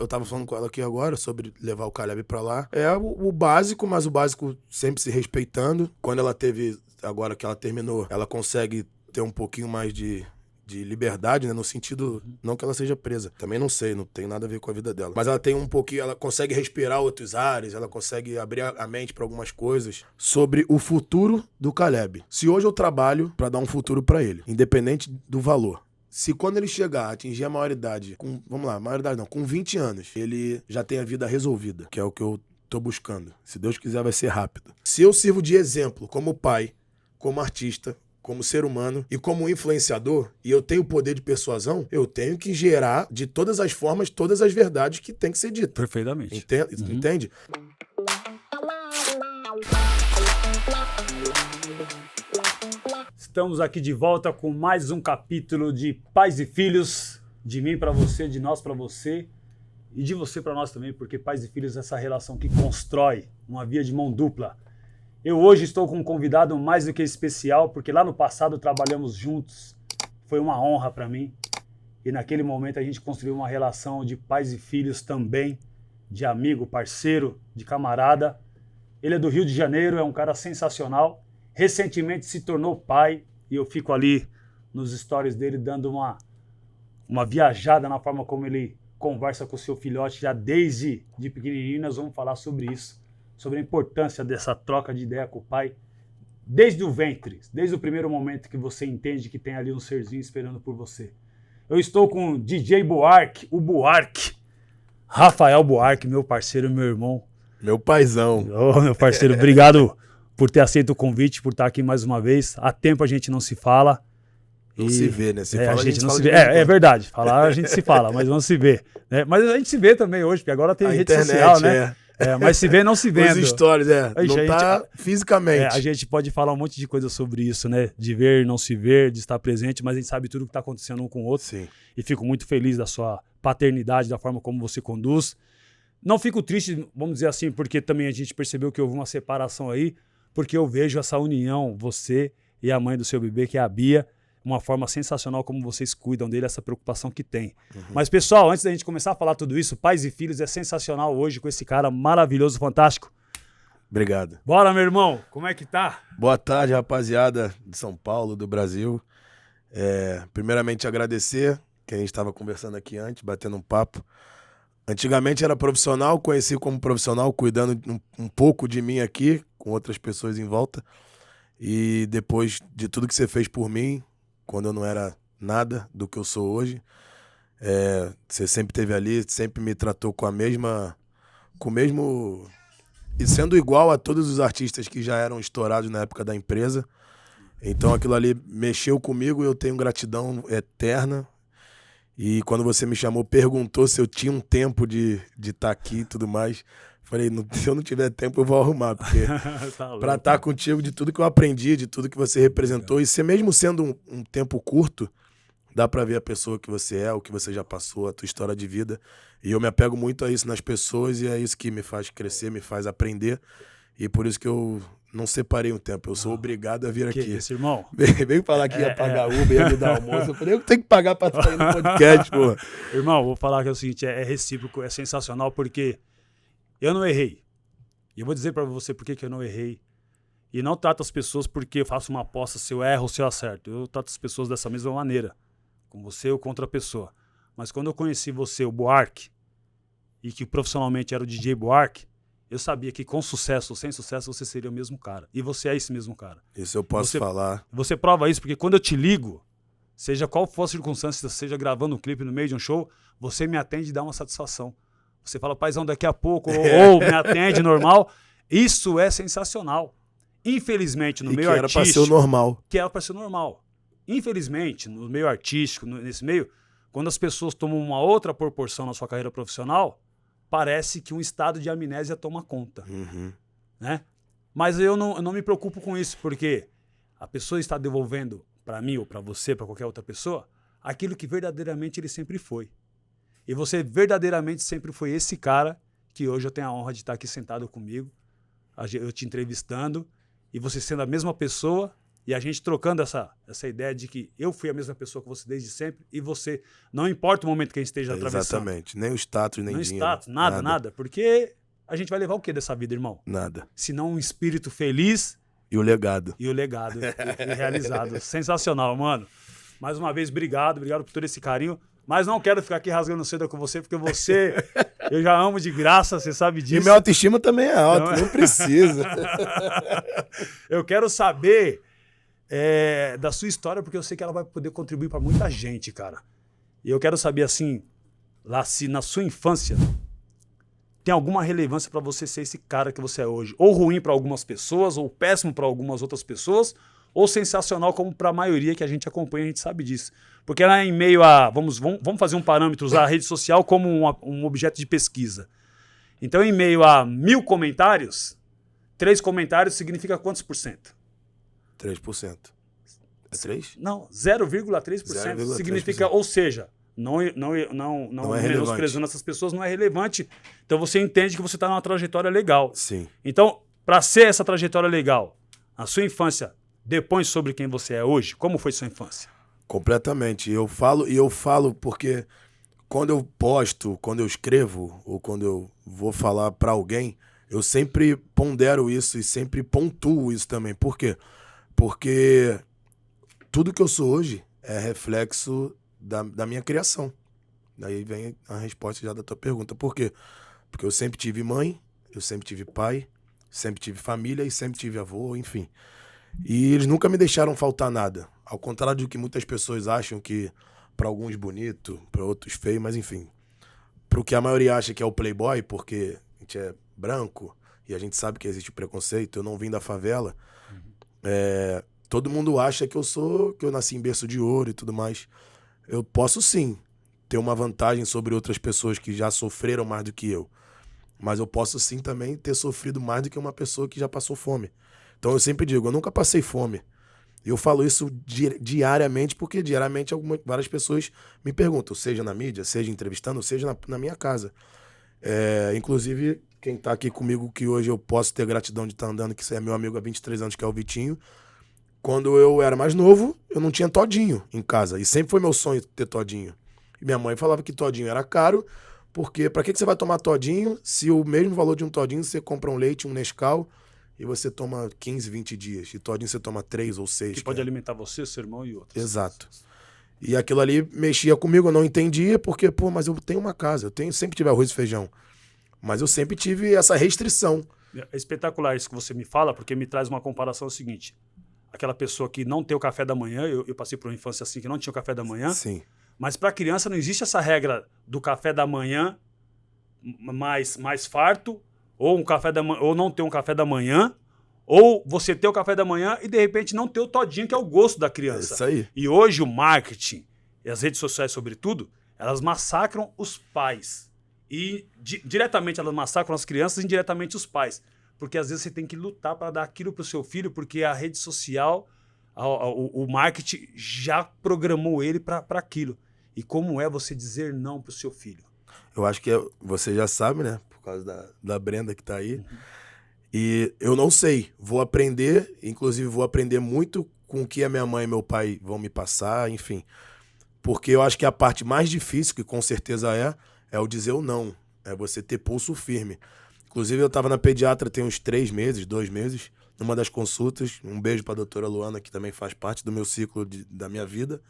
Eu tava falando com ela aqui agora sobre levar o Caleb pra lá. É o básico, mas o básico sempre se respeitando. Quando ela teve, agora que ela terminou, ela consegue ter um pouquinho mais de liberdade, né? No sentido, não que ela seja presa. Também não sei, não tem nada a ver com a vida dela. Mas ela tem um pouquinho, ela consegue respirar outros ares, ela consegue abrir a mente pra algumas coisas sobre o futuro do Caleb. Se hoje eu trabalho pra dar um futuro pra ele, independente do valor. Se quando ele chegar a atingir a maioridade, com 20 anos, ele já tem a vida resolvida, que é o que eu tô buscando. Se Deus quiser, vai ser rápido. Se eu sirvo de exemplo como pai, como artista, como ser humano e como influenciador, e eu tenho poder de persuasão, eu tenho que gerar de todas as formas, todas as verdades que tem que ser ditas. Perfeitamente. Entende? Estamos aqui de volta com mais um capítulo de Pais e Filhos, de mim para você, de nós para você e de você para nós também, porque pais e filhos é essa relação que constrói uma via de mão dupla. Eu hoje estou com um convidado mais do que especial, porque lá no passado trabalhamos juntos, foi uma honra para mim, e naquele momento a gente construiu uma relação de pais e filhos também, de amigo, parceiro, de camarada. Ele é do Rio de Janeiro, é um cara sensacional, recentemente se tornou pai, e eu fico ali nos stories dele dando uma viajada na forma como ele conversa com o seu filhote já desde de pequenininho. Nós vamos falar sobre isso, sobre a importância dessa troca de ideia com o pai, desde o ventre, desde o primeiro momento que você entende que tem ali um serzinho esperando por você. Eu estou com o DJ Buarque, o Buarque, Rafael Buarque, meu parceiro, meu irmão. Meu paizão. Ô, meu parceiro, obrigado por ter aceito o convite, por estar aqui mais uma vez. Há tempo a gente não se fala. Não se vê, né? A gente não se vê. É verdade. Falar a gente se fala, mas não se vê. Né? Mas a gente se vê também hoje, porque agora tem a rede internet, social, né? Mas se vê, não se vendo. Os stories, não tá fisicamente. A gente pode falar um monte de coisa sobre isso, né? De ver, não se ver, de estar presente, mas a gente sabe tudo que está acontecendo um com o outro. Sim. E fico muito feliz da sua paternidade, da forma como você conduz. Não fico triste, vamos dizer assim, porque também a gente percebeu que houve uma separação aí, porque eu vejo essa união, você e a mãe do seu bebê, que é a Bia, uma forma sensacional como vocês cuidam dele, essa preocupação que tem. Mas, pessoal, antes da gente começar a falar tudo isso, Pais e Filhos é sensacional hoje com esse cara maravilhoso, fantástico. Obrigado. Bora, meu irmão, como é que tá? Boa tarde, rapaziada de São Paulo, do Brasil. Primeiramente, agradecer, que a gente estava conversando aqui antes, batendo um papo. Antigamente era profissional, conheci como profissional, cuidando um pouco de mim aqui, com outras pessoas em volta. E depois de tudo que você fez por mim, quando eu não era nada do que eu sou hoje, você sempre esteve ali, sempre me tratou com o mesmo... E sendo igual a todos os artistas que já eram estourados na época da empresa. Então aquilo ali mexeu comigo e eu tenho gratidão eterna. E quando você me chamou, perguntou se eu tinha um tempo de estar aqui e tudo mais. Falei, se eu não tiver tempo, eu vou arrumar. Porque pra estar contigo, de tudo que eu aprendi, de tudo que você representou, e você mesmo sendo um tempo curto, dá pra ver a pessoa que você é, o que você já passou, a tua história de vida. E eu me apego muito a isso nas pessoas, e é isso que me faz crescer, me faz aprender. E por isso que eu não separei um tempo. Eu sou obrigado a vir aqui. Que isso, irmão? Veio falar que ia pagar Uber, ia me dar almoço. Eu falei, eu tenho que pagar pra estar aí no podcast, pô. Irmão, vou falar que é o seguinte, é recíproco, é sensacional, porque eu não errei. E eu vou dizer pra você por que eu não errei. E não trato as pessoas porque eu faço uma aposta se eu erro ou se eu acerto. Eu trato as pessoas dessa mesma maneira. Com você ou com outra pessoa. Mas quando eu conheci você, o Buarque, e que profissionalmente era o DJ Buarque, eu sabia que com sucesso ou sem sucesso você seria o mesmo cara. E você é esse mesmo cara. Isso eu posso falar. Você prova isso, porque quando eu te ligo, seja qual for a circunstância, seja gravando um clipe no meio de um show, você me atende e dá uma satisfação. Você fala, paizão, daqui a pouco, ou me atende normal. Isso é sensacional. Infelizmente, no meio artístico... que era pra ser o normal. Que era pra ser normal. Infelizmente, no meio artístico, nesse meio, quando as pessoas tomam uma outra proporção na sua carreira profissional, parece que um estado de amnésia toma conta. Né? Mas eu não me preocupo com isso, porque a pessoa está devolvendo para mim ou para você, para qualquer outra pessoa, aquilo que verdadeiramente ele sempre foi. E você verdadeiramente sempre foi esse cara que hoje eu tenho a honra de estar aqui sentado comigo, eu te entrevistando, e você sendo a mesma pessoa E a gente trocando essa ideia de que eu fui a mesma pessoa que você desde sempre e você, não importa o momento que a gente esteja atravessando. Exatamente. Nem o status, nem dinheiro. Não status, nada. Porque a gente vai levar o que dessa vida, irmão? Nada. Se não um espírito feliz. E o legado. E realizado. Sensacional, mano. Mais uma vez, obrigado por todo esse carinho. Mas não quero ficar aqui rasgando seda com você, porque você, eu já amo de graça, você sabe disso. E minha autoestima também é alta, nem precisa. Eu quero saber da sua história, porque eu sei que ela vai poder contribuir para muita gente, cara. E eu quero saber, assim, lá se na sua infância tem alguma relevância para você ser esse cara que você é hoje. Ou ruim para algumas pessoas, ou péssimo para algumas outras pessoas, ou sensacional como para a maioria que a gente acompanha, a gente sabe disso. Porque lá em meio a... Vamos fazer um parâmetro, usar a rede social como um objeto de pesquisa. Então, em meio a 1000 comentários, 3 comentários significa quantos por cento? 3%. É 3? Não, 0,3% significa, ou seja, não é menosprezando essas pessoas, não é relevante. Então você entende que você está numa trajetória legal. Sim. Então, para ser essa trajetória legal, a sua infância depõe sobre quem você é hoje? Como foi sua infância? Completamente. Eu falo porque quando eu posto, quando eu escrevo, ou quando eu vou falar para alguém, eu sempre pondero isso e sempre pontuo isso também. Por quê? Porque tudo que eu sou hoje é reflexo da minha criação. Daí vem a resposta já da tua pergunta. Por quê? Porque eu sempre tive mãe, eu sempre tive pai, sempre tive família e sempre tive avô, enfim. E eles nunca me deixaram faltar nada. Ao contrário do que muitas pessoas acham que para alguns bonito, para outros feio, mas enfim. Pro que a maioria acha que é o playboy, porque a gente é branco e a gente sabe que existe preconceito, eu não vim da favela. Todo mundo acha que eu nasci em berço de ouro e tudo mais. Eu posso sim ter uma vantagem sobre outras pessoas que já sofreram mais do que eu. Mas eu posso sim também ter sofrido mais do que uma pessoa que já passou fome. Então eu sempre digo, eu nunca passei fome. Eu falo isso diariamente, porque diariamente várias pessoas me perguntam, seja na mídia, seja entrevistando, seja na minha casa. Inclusive, quem tá aqui comigo, que hoje eu posso ter gratidão de estar andando, que é meu amigo há 23 anos, que é o Vitinho. Quando eu era mais novo, eu não tinha todinho em casa. E sempre foi meu sonho ter todinho. E minha mãe falava que todinho era caro, porque pra que você vai tomar todinho se o mesmo valor de um todinho você compra um leite, um Nescau, e você toma 15, 20 dias. E todinho você toma 3 ou 6. Que pode alimentar você, seu irmão e outros. Exato. E aquilo ali mexia comigo, eu não entendia, porque, mas eu tenho uma casa, sempre tive arroz e feijão. Mas eu sempre tive essa restrição. É espetacular isso que você me fala, porque me traz uma comparação seguinte. Aquela pessoa que não tem o café da manhã, eu passei por uma infância assim, que não tinha o café da manhã. Sim. Mas para a criança não existe essa regra do café da manhã mais farto, ou ou não ter um café da manhã, ou você ter o café da manhã e de repente não ter o todinho, que é o gosto da criança. É isso aí. E hoje o marketing e as redes sociais, sobretudo, elas massacram os pais. E diretamente elas massacram as crianças e indiretamente os pais. Porque às vezes você tem que lutar para dar aquilo para o seu filho, porque a rede social, o marketing já programou ele para aquilo. E como é você dizer não para o seu filho? Eu acho que você já sabe, né? Por causa da Brenda que tá aí. Uhum. E eu não sei. Vou aprender, inclusive vou aprender muito com o que a minha mãe e meu pai vão me passar, enfim. Porque eu acho que a parte mais difícil, que com certeza é o dizer o não. É você ter pulso firme. Inclusive, eu estava na pediatra tem uns 2 meses, numa das consultas. Um beijo para a doutora Luana, que também faz parte do meu ciclo da minha vida.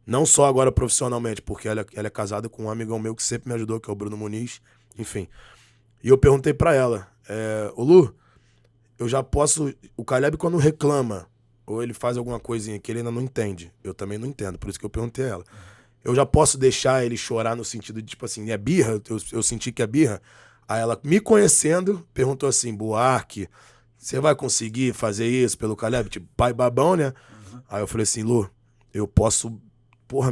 Não só agora profissionalmente, porque ela é casada com um amigão meu que sempre me ajudou, que é o Bruno Muniz. Enfim. E eu perguntei para ela, ô Lu, eu já posso... O Caleb, quando reclama, ou ele faz alguma coisinha que ele ainda não entende, eu também não entendo, por isso que eu perguntei a ela. Eu já posso deixar ele chorar no sentido de, tipo assim, é birra? Eu senti que é birra? Aí ela, me conhecendo, perguntou assim, Buarque, você vai conseguir fazer isso pelo Caleb? Tipo, pai babão, né? Uhum. Aí eu falei assim, Lu, eu posso,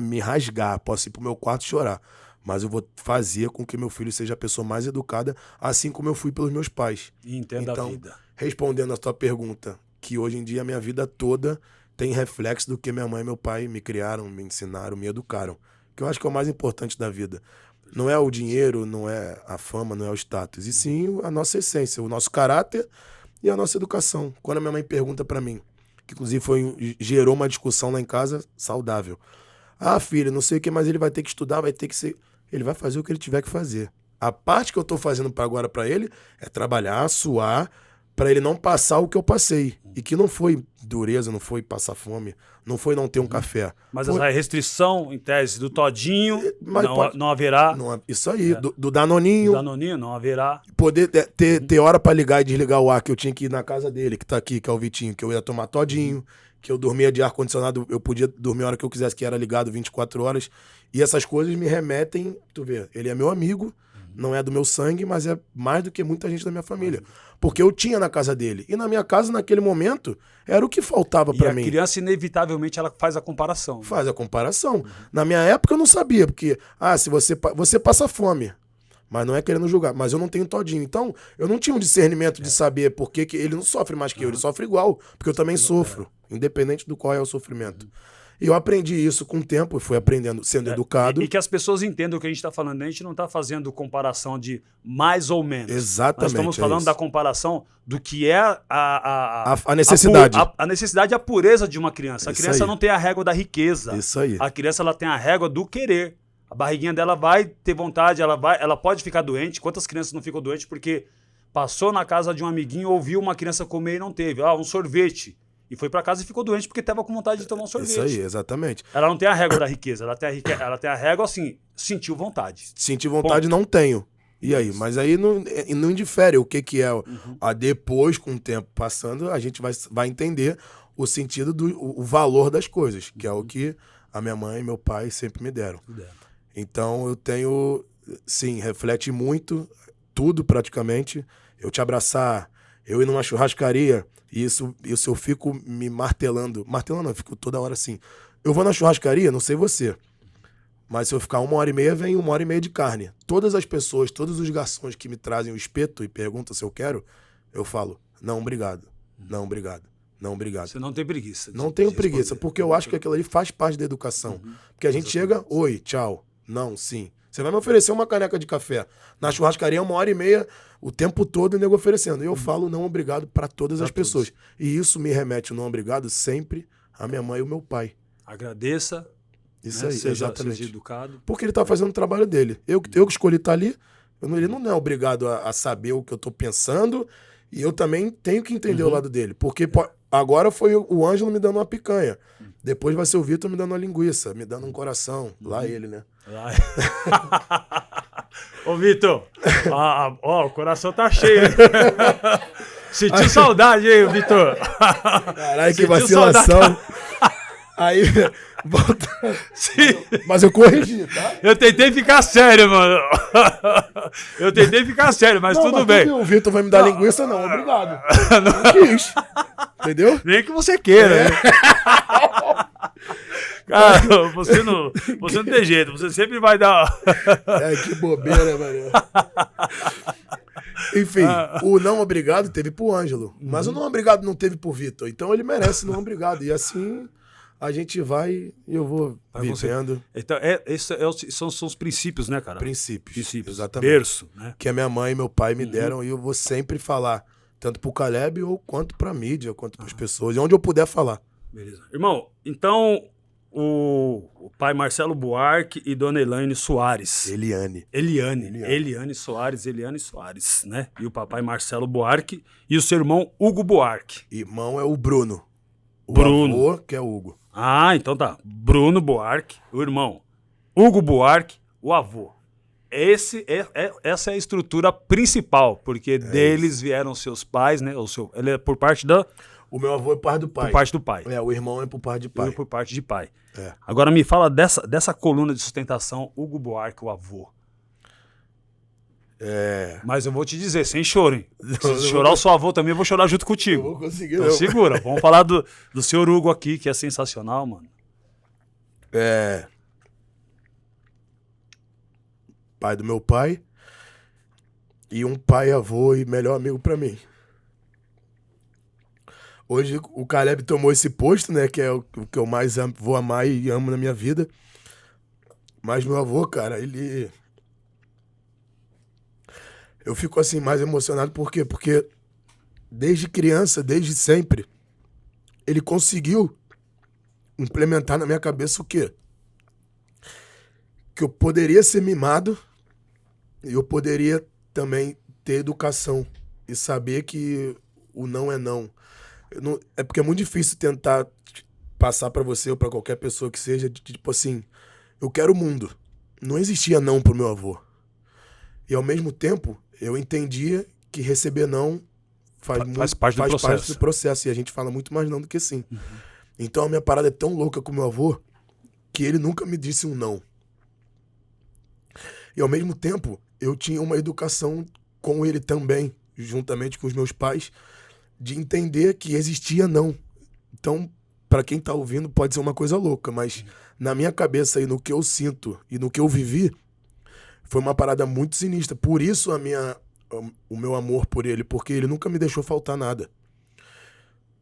me rasgar, posso ir pro meu quarto chorar, mas eu vou fazer com que meu filho seja a pessoa mais educada, assim como eu fui pelos meus pais. E entenda a vida. Respondendo a tua pergunta, que hoje em dia a minha vida toda tem reflexo do que minha mãe e meu pai me criaram, me ensinaram, me educaram. Que eu acho que é o mais importante da vida. Não é o dinheiro, não é a fama, não é o status. E sim a nossa essência, o nosso caráter e a nossa educação. Quando a minha mãe pergunta pra mim, que inclusive gerou uma discussão lá em casa saudável. Ah, filho, não sei o que, mas ele vai ter que estudar, vai ter que ser... Ele vai fazer o que ele tiver que fazer. A parte que eu tô fazendo agora pra ele é trabalhar, suar, pra ele não passar o que eu passei. E que não foi dureza, não foi passar fome, não foi não ter um café. Mas foi... essa restrição, em tese, do todinho, não, pode... não haverá. Não, isso aí, do Danoninho. Do Danoninho, não haverá. Poder ter hora pra ligar e desligar o ar, que eu tinha que ir na casa dele, que tá aqui, que é o Vitinho, que eu ia tomar todinho, que eu dormia de ar-condicionado, eu podia dormir a hora que eu quisesse, que era ligado 24 horas. E essas coisas me remetem, tu vê, ele é meu amigo, não é do meu sangue, mas é mais do que muita gente da minha família. Porque eu tinha na casa dele. E na minha casa, naquele momento, era o que faltava pra mim. E a criança, inevitavelmente, ela faz a comparação. Faz a comparação. Na minha época, eu não sabia, porque, se você passa fome. Mas não é querendo julgar. Mas eu não tenho todinho. Então, eu não tinha um discernimento de saber por que ele não sofre mais que eu. Ele sofre igual, porque eu também sofro. Independente do qual é o sofrimento. E eu aprendi isso com o tempo, fui aprendendo, sendo educado. E que as pessoas entendam o que a gente está falando. A gente não está fazendo comparação de mais ou menos. Exatamente. Nós estamos falando da comparação do que é a necessidade. A necessidade e a pureza de uma criança. A criança não tem a régua da riqueza. Isso aí. A criança ela tem a régua do querer. A barriguinha dela vai ter vontade, ela pode ficar doente. Quantas crianças não ficam doentes porque passou na casa de um amiguinho, ouviu uma criança comer e não teve? Um sorvete. E foi pra casa e ficou doente porque tava com vontade de tomar um sorvete. Isso aí, exatamente. Ela não tem a régua da riqueza, ela tem a régua assim, sentiu vontade. Sentir vontade não tenho. E aí? Mas aí não indifere o que é. Depois, com o tempo passando, a gente vai entender o sentido o valor das coisas, que é o que a minha mãe e meu pai sempre me deram. Então eu tenho, sim, reflete muito, tudo praticamente. Eu te abraçar, eu ir numa churrascaria, isso eu fico me martelando. Martelando não, eu fico toda hora assim. Eu vou na churrascaria, não sei você, mas se eu ficar 1h30, vem 1h30 de carne. Todas as pessoas, todos os garçons que me trazem o espeto e perguntam se eu quero, eu falo, não, obrigado. Não, obrigado. Não, obrigado. Você não tem preguiça. Não tenho preguiça, porque eu acho que aquilo ali faz parte da educação. Porque a gente chega, oi, tchau, não, sim. Você vai me oferecer uma caneca de café. Na churrascaria, 1h30, o tempo todo o nego oferecendo. E eu falo não obrigado para todas as pessoas. E isso me remete o não obrigado sempre à minha mãe e ao meu pai. Agradeça. Isso aí, exatamente. Seja educado. Porque ele tá fazendo o trabalho dele. Eu que escolhi estar ali, ele não é obrigado a saber o que eu tô pensando. E eu também tenho que entender o lado dele. Porque agora foi o Ângelo me dando uma picanha. Depois vai ser o Vitor me dando uma linguiça, me dando um coração. Lá ele, né? Ô, Vitor, o coração tá cheio. Sentiu saudade, hein, Vitor? Caralho, que vacilação. Aí, volta. Mas eu corrigi, tá? Eu tentei ficar sério, mano. Eu tentei ficar sério, mas tudo bem. O Vitor vai me dar linguiça, não. Obrigado. Não quis. Entendeu? Nem que você queira, né? Cara, você não tem jeito. Você sempre vai dar... Que bobeira, mano. Enfim, o não obrigado teve pro Ângelo. Mas o não obrigado não teve pro Vitor. Então ele merece não obrigado. E assim... A gente vai e eu vou vivendo. Então, são os princípios, né, cara? Princípios, exatamente. Berço, né? Que a minha mãe e meu pai me deram e eu vou sempre falar. Tanto pro Caleb quanto pra mídia, quanto pras pessoas. E onde eu puder falar. Beleza. Irmão, então o pai Marcelo Buarque e dona Elaine Soares. Eliane Soares, né? E o papai Marcelo Buarque e o seu irmão Hugo Buarque. Irmão é o Bruno. Bruno. Avô, que é o Hugo. Então tá. Bruno Buarque, o irmão. Hugo Buarque, o avô. Essa é a estrutura principal, porque deles vieram seus pais, né? Ele é por parte da... O meu avô é por parte do pai. Por parte do pai. O irmão é por parte de pai. Por parte de pai. Agora me fala dessa coluna de sustentação, Hugo Buarque, o avô. Mas eu vou te dizer, sem choro, hein? Se chorar o seu avô também, eu vou chorar junto contigo. Não vou conseguir, então segura, vamos falar do senhor Hugo aqui, que é sensacional, mano. Pai do meu pai e um pai, avô e melhor amigo pra mim. Hoje o Caleb tomou esse posto, né? Que é o que eu mais vou amar e amo na minha vida. Mas meu avô, cara, ele... Eu fico assim mais emocionado por quê? Porque desde criança, desde sempre, ele conseguiu implementar na minha cabeça o quê? Que eu poderia ser mimado e eu poderia também ter educação e saber que o não é não. É porque é muito difícil tentar passar pra você ou pra qualquer pessoa que seja, tipo assim, eu quero o mundo. Não existia não pro meu avô. E ao mesmo tempo, eu entendia que receber não Faz parte do processo. Parte do processo. E a gente fala muito mais não do que sim. Então a minha parada é tão louca com meu avô que ele nunca me disse um não. E ao mesmo tempo, eu tinha uma educação com ele também, juntamente com os meus pais, de entender que existia não. Então, pra quem tá ouvindo, pode ser uma coisa louca, mas na minha cabeça e no que eu sinto e no que eu vivi, foi uma parada muito sinistra. Por isso o meu amor por ele, porque ele nunca me deixou faltar nada.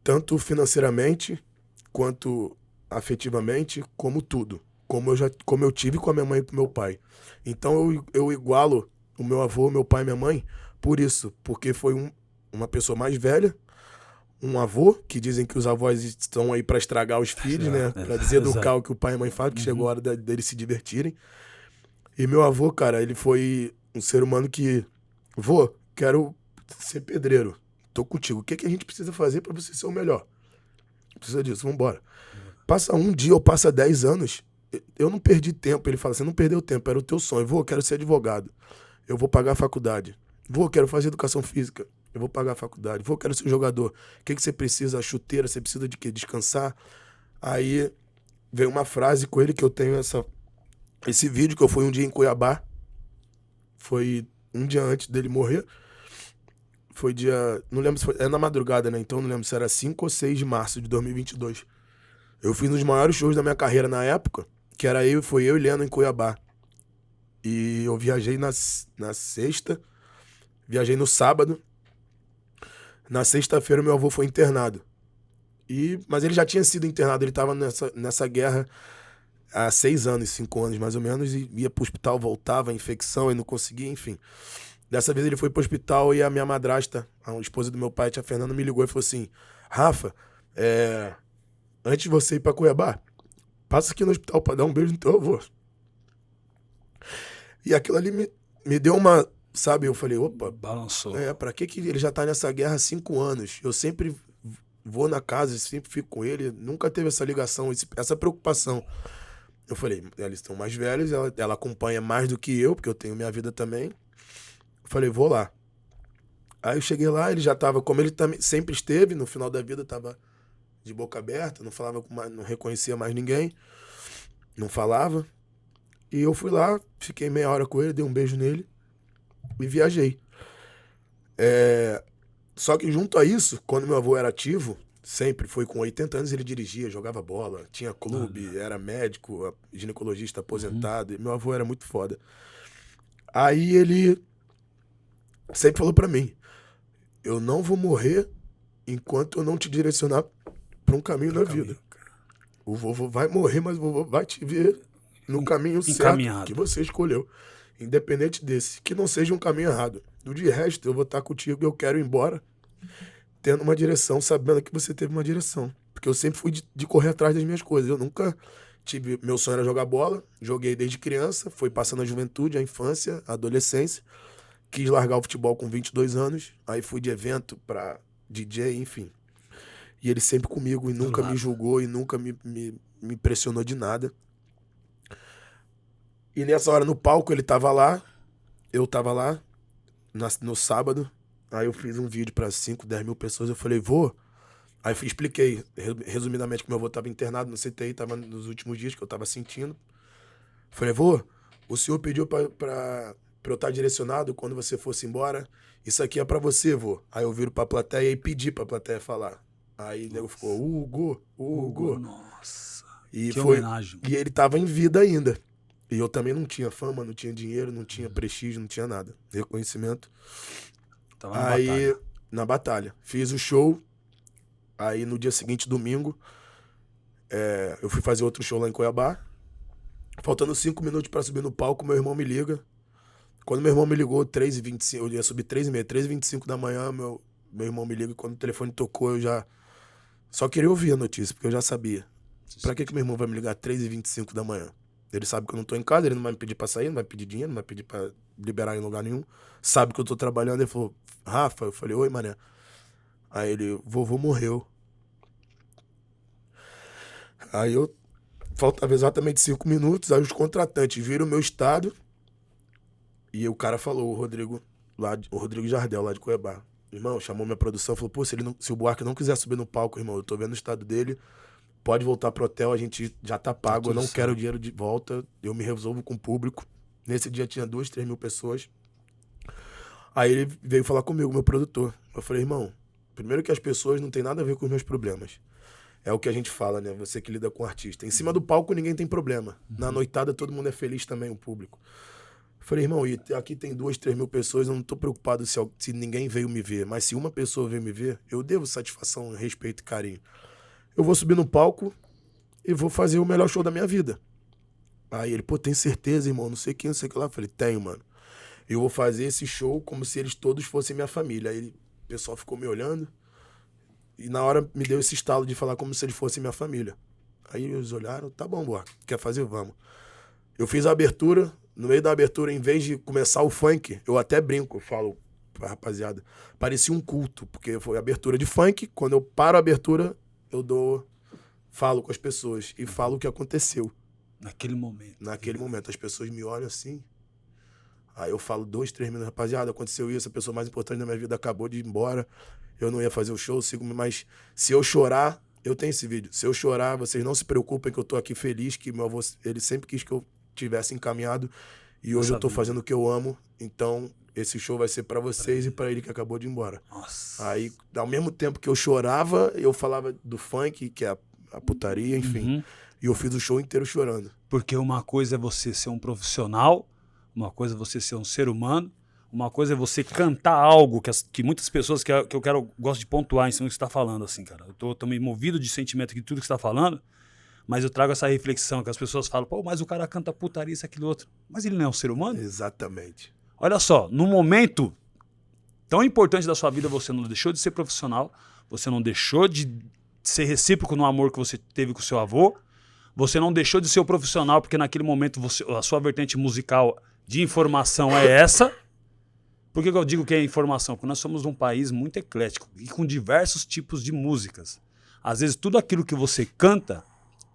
Tanto financeiramente, quanto afetivamente, como tudo. Como eu tive com a minha mãe e com meu pai. Então eu igualo o meu avô, meu pai e minha mãe por isso. Porque foi uma pessoa mais velha, um avô, que dizem que os avós estão aí pra estragar os filhos, né? Pra deseducar o que o pai e a mãe fazem, que chegou a hora deles se divertirem. E meu avô, cara, ele foi um ser humano que... Vô, quero ser pedreiro. Tô contigo. O que a gente precisa fazer pra você ser o melhor? Precisa disso, vambora. Passa um dia ou passa 10 anos, eu não perdi tempo. Ele fala, você não perdeu tempo, era o teu sonho. Vô, quero ser advogado. Eu vou pagar a faculdade. Vô, quero fazer educação física. Eu vou pagar a faculdade. Vô, quero ser jogador. O que você precisa? A chuteira, você precisa de quê? Descansar. Aí veio uma frase com ele que eu tenho esse vídeo que eu fui um dia em Cuiabá. Foi um dia antes dele morrer. Foi dia... Não lembro se foi... É na madrugada, né? Então não lembro se era 5 ou 6 de março de 2022. Eu fiz um dos maiores shows da minha carreira na época, que foi eu e Leno em Cuiabá. E eu viajei na sexta, viajei no sábado. Na sexta-feira meu avô foi internado. Mas ele já tinha sido internado, ele tava nessa guerra há 6 anos, 5 anos mais ou menos, e ia pro hospital, voltava, infecção, e não conseguia, enfim. Dessa vez ele foi pro hospital e a minha madrasta, a esposa do meu pai, a tia Fernanda, me ligou e falou assim, Rafa, antes de você ir pra Cuiabá, passa aqui no hospital pra dar um beijo no teu avô. E aquilo ali me deu uma, sabe, eu falei, opa. Balançou. Pra que ele já tá nessa guerra há 5 anos? Eu sempre vou na casa, sempre fico com ele, nunca teve essa ligação, essa preocupação. Eu falei, eles estão mais velhos, ela acompanha mais do que eu, porque eu tenho minha vida também. Eu falei, vou lá. Aí eu cheguei lá, ele já tava, como ele também sempre esteve, no final da vida tava de boca aberta, não falava não reconhecia mais ninguém, não falava. E eu fui lá, fiquei meia hora com ele, dei um beijo nele e viajei. Só que junto a isso, quando meu avô era ativo, sempre foi com 80 anos, ele dirigia, jogava bola, tinha clube, era médico, ginecologista aposentado, e meu avô era muito foda. Aí ele sempre falou pra mim, eu não vou morrer enquanto eu não te direcionar pra um caminho na vida. O vovô vai morrer, mas o vovô vai te ver no caminho certo que você escolheu. Independente desse. Que não seja um caminho errado. Do de resto, eu vou estar contigo e eu quero ir embora tendo uma direção, sabendo que você teve uma direção. Porque eu sempre fui de correr atrás das minhas coisas. Eu nunca tive... Meu sonho era jogar bola. Joguei desde criança. Foi passando a juventude, a infância, a adolescência. Quis largar o futebol com 22 anos. Aí fui de evento pra DJ, enfim. E ele sempre comigo e nunca me julgou e nunca me pressionou de nada. E nessa hora no palco ele tava lá, eu tava lá, no sábado. Aí eu fiz um vídeo pra 5, 10 mil pessoas. Eu falei, vô. Aí expliquei resumidamente que meu avô tava internado no CTI, tava nos últimos dias que eu tava sentindo. Falei, vô, o senhor pediu pra eu estar direcionado quando você fosse embora. Isso aqui é pra você, vô. Aí eu viro pra plateia e pedi pra plateia falar. Aí o nego ficou, Hugo. Nossa, e que homenagem. E ele tava em vida ainda. E eu também não tinha fama, não tinha dinheiro, não tinha prestígio, não tinha nada. Reconhecimento. Tava na batalha. Na batalha. Fiz o show. Aí no dia seguinte, domingo, eu fui fazer outro show lá em Cuiabá. Faltando 5 minutos pra subir no palco, meu irmão me liga. Quando meu irmão me ligou, 3h25, eu ia subir 3h30, 3h25 da manhã, meu irmão me liga. Quando o telefone tocou, eu já Só queria ouvir a notícia, porque eu já sabia. Pra que meu irmão vai me ligar 3h25 da manhã? Ele sabe que eu não tô em casa, ele não vai me pedir pra sair, não vai pedir dinheiro, não vai pedir pra liberar em lugar nenhum. Sabe que eu tô trabalhando. Ele falou, Rafa, eu falei, oi, mané. Aí ele, vovô morreu. Aí eu, faltava exatamente 5 minutos, aí os contratantes viram o meu estado e o cara falou, o Rodrigo Jardel, lá de Cuiabá. Irmão, chamou minha produção, falou, pô, se o Buarque não quiser subir no palco, irmão, eu tô vendo o estado dele, pode voltar pro hotel, a gente já tá pago, eu não quero o dinheiro de volta, eu me resolvo com o público. Nesse dia tinha 2, 3 mil pessoas. Aí ele veio falar comigo, meu produtor. Eu falei, irmão, primeiro que as pessoas não tem nada a ver com os meus problemas. É o que a gente fala, né? Você que lida com artista. Em cima do palco ninguém tem problema. Na noitada todo mundo é feliz também, o público. Eu falei, irmão, e aqui tem 2, 3 mil pessoas, eu não tô preocupado se ninguém veio me ver. Mas se uma pessoa veio me ver, eu devo satisfação, respeito e carinho. Eu vou subir no palco e vou fazer o melhor show da minha vida. Aí ele, pô, tem certeza, irmão? Não sei quem, não sei o que lá. Eu falei, tenho, mano. Eu vou fazer esse show como se eles todos fossem minha família. Aí o pessoal ficou me olhando. E na hora me deu esse estalo de falar como se eles fossem minha família. Aí eles olharam, tá bom, Buarque, quer fazer? Vamos. Eu fiz a abertura, no meio da abertura, em vez de começar o funk, eu até brinco, eu falo pra rapaziada, parecia um culto, porque foi abertura de funk, quando eu paro a abertura, falo com as pessoas e falo o que aconteceu. Naquele momento. Naquele momento, as pessoas me olham assim, aí eu falo 2, 3 minutos, rapaziada, aconteceu isso, a pessoa mais importante da minha vida acabou de ir embora, eu não ia fazer o show, mas se eu chorar, eu tenho esse vídeo, se eu chorar, vocês não se preocupem que eu tô aqui feliz, que meu avô, ele sempre quis que eu tivesse encaminhado, e hoje eu tô fazendo o que eu amo, então esse show vai ser pra vocês e pra ele que acabou de ir embora. Nossa. Aí, ao mesmo tempo que eu chorava, eu falava do funk, que é a putaria, enfim, e eu fiz o show inteiro chorando. Porque uma coisa é você ser um profissional, uma coisa é você ser um ser humano, uma coisa é você cantar algo que muitas pessoas gosto de pontuar em cima do que você está falando, assim, cara. Eu tô meio movido de sentimento aqui de tudo que você está falando, mas eu trago essa reflexão que as pessoas falam, pô, mas o cara canta putaria, isso, aquilo, outro. Mas ele não é um ser humano? Exatamente. Olha só, num momento tão importante da sua vida, você não deixou de ser profissional, você não deixou de ser recíproco no amor que você teve com o seu avô, você não deixou de ser o profissional porque naquele momento a sua vertente musical de informação é essa. Por que eu digo que é informação? Porque nós somos um país muito eclético e com diversos tipos de músicas. Às vezes tudo aquilo que você canta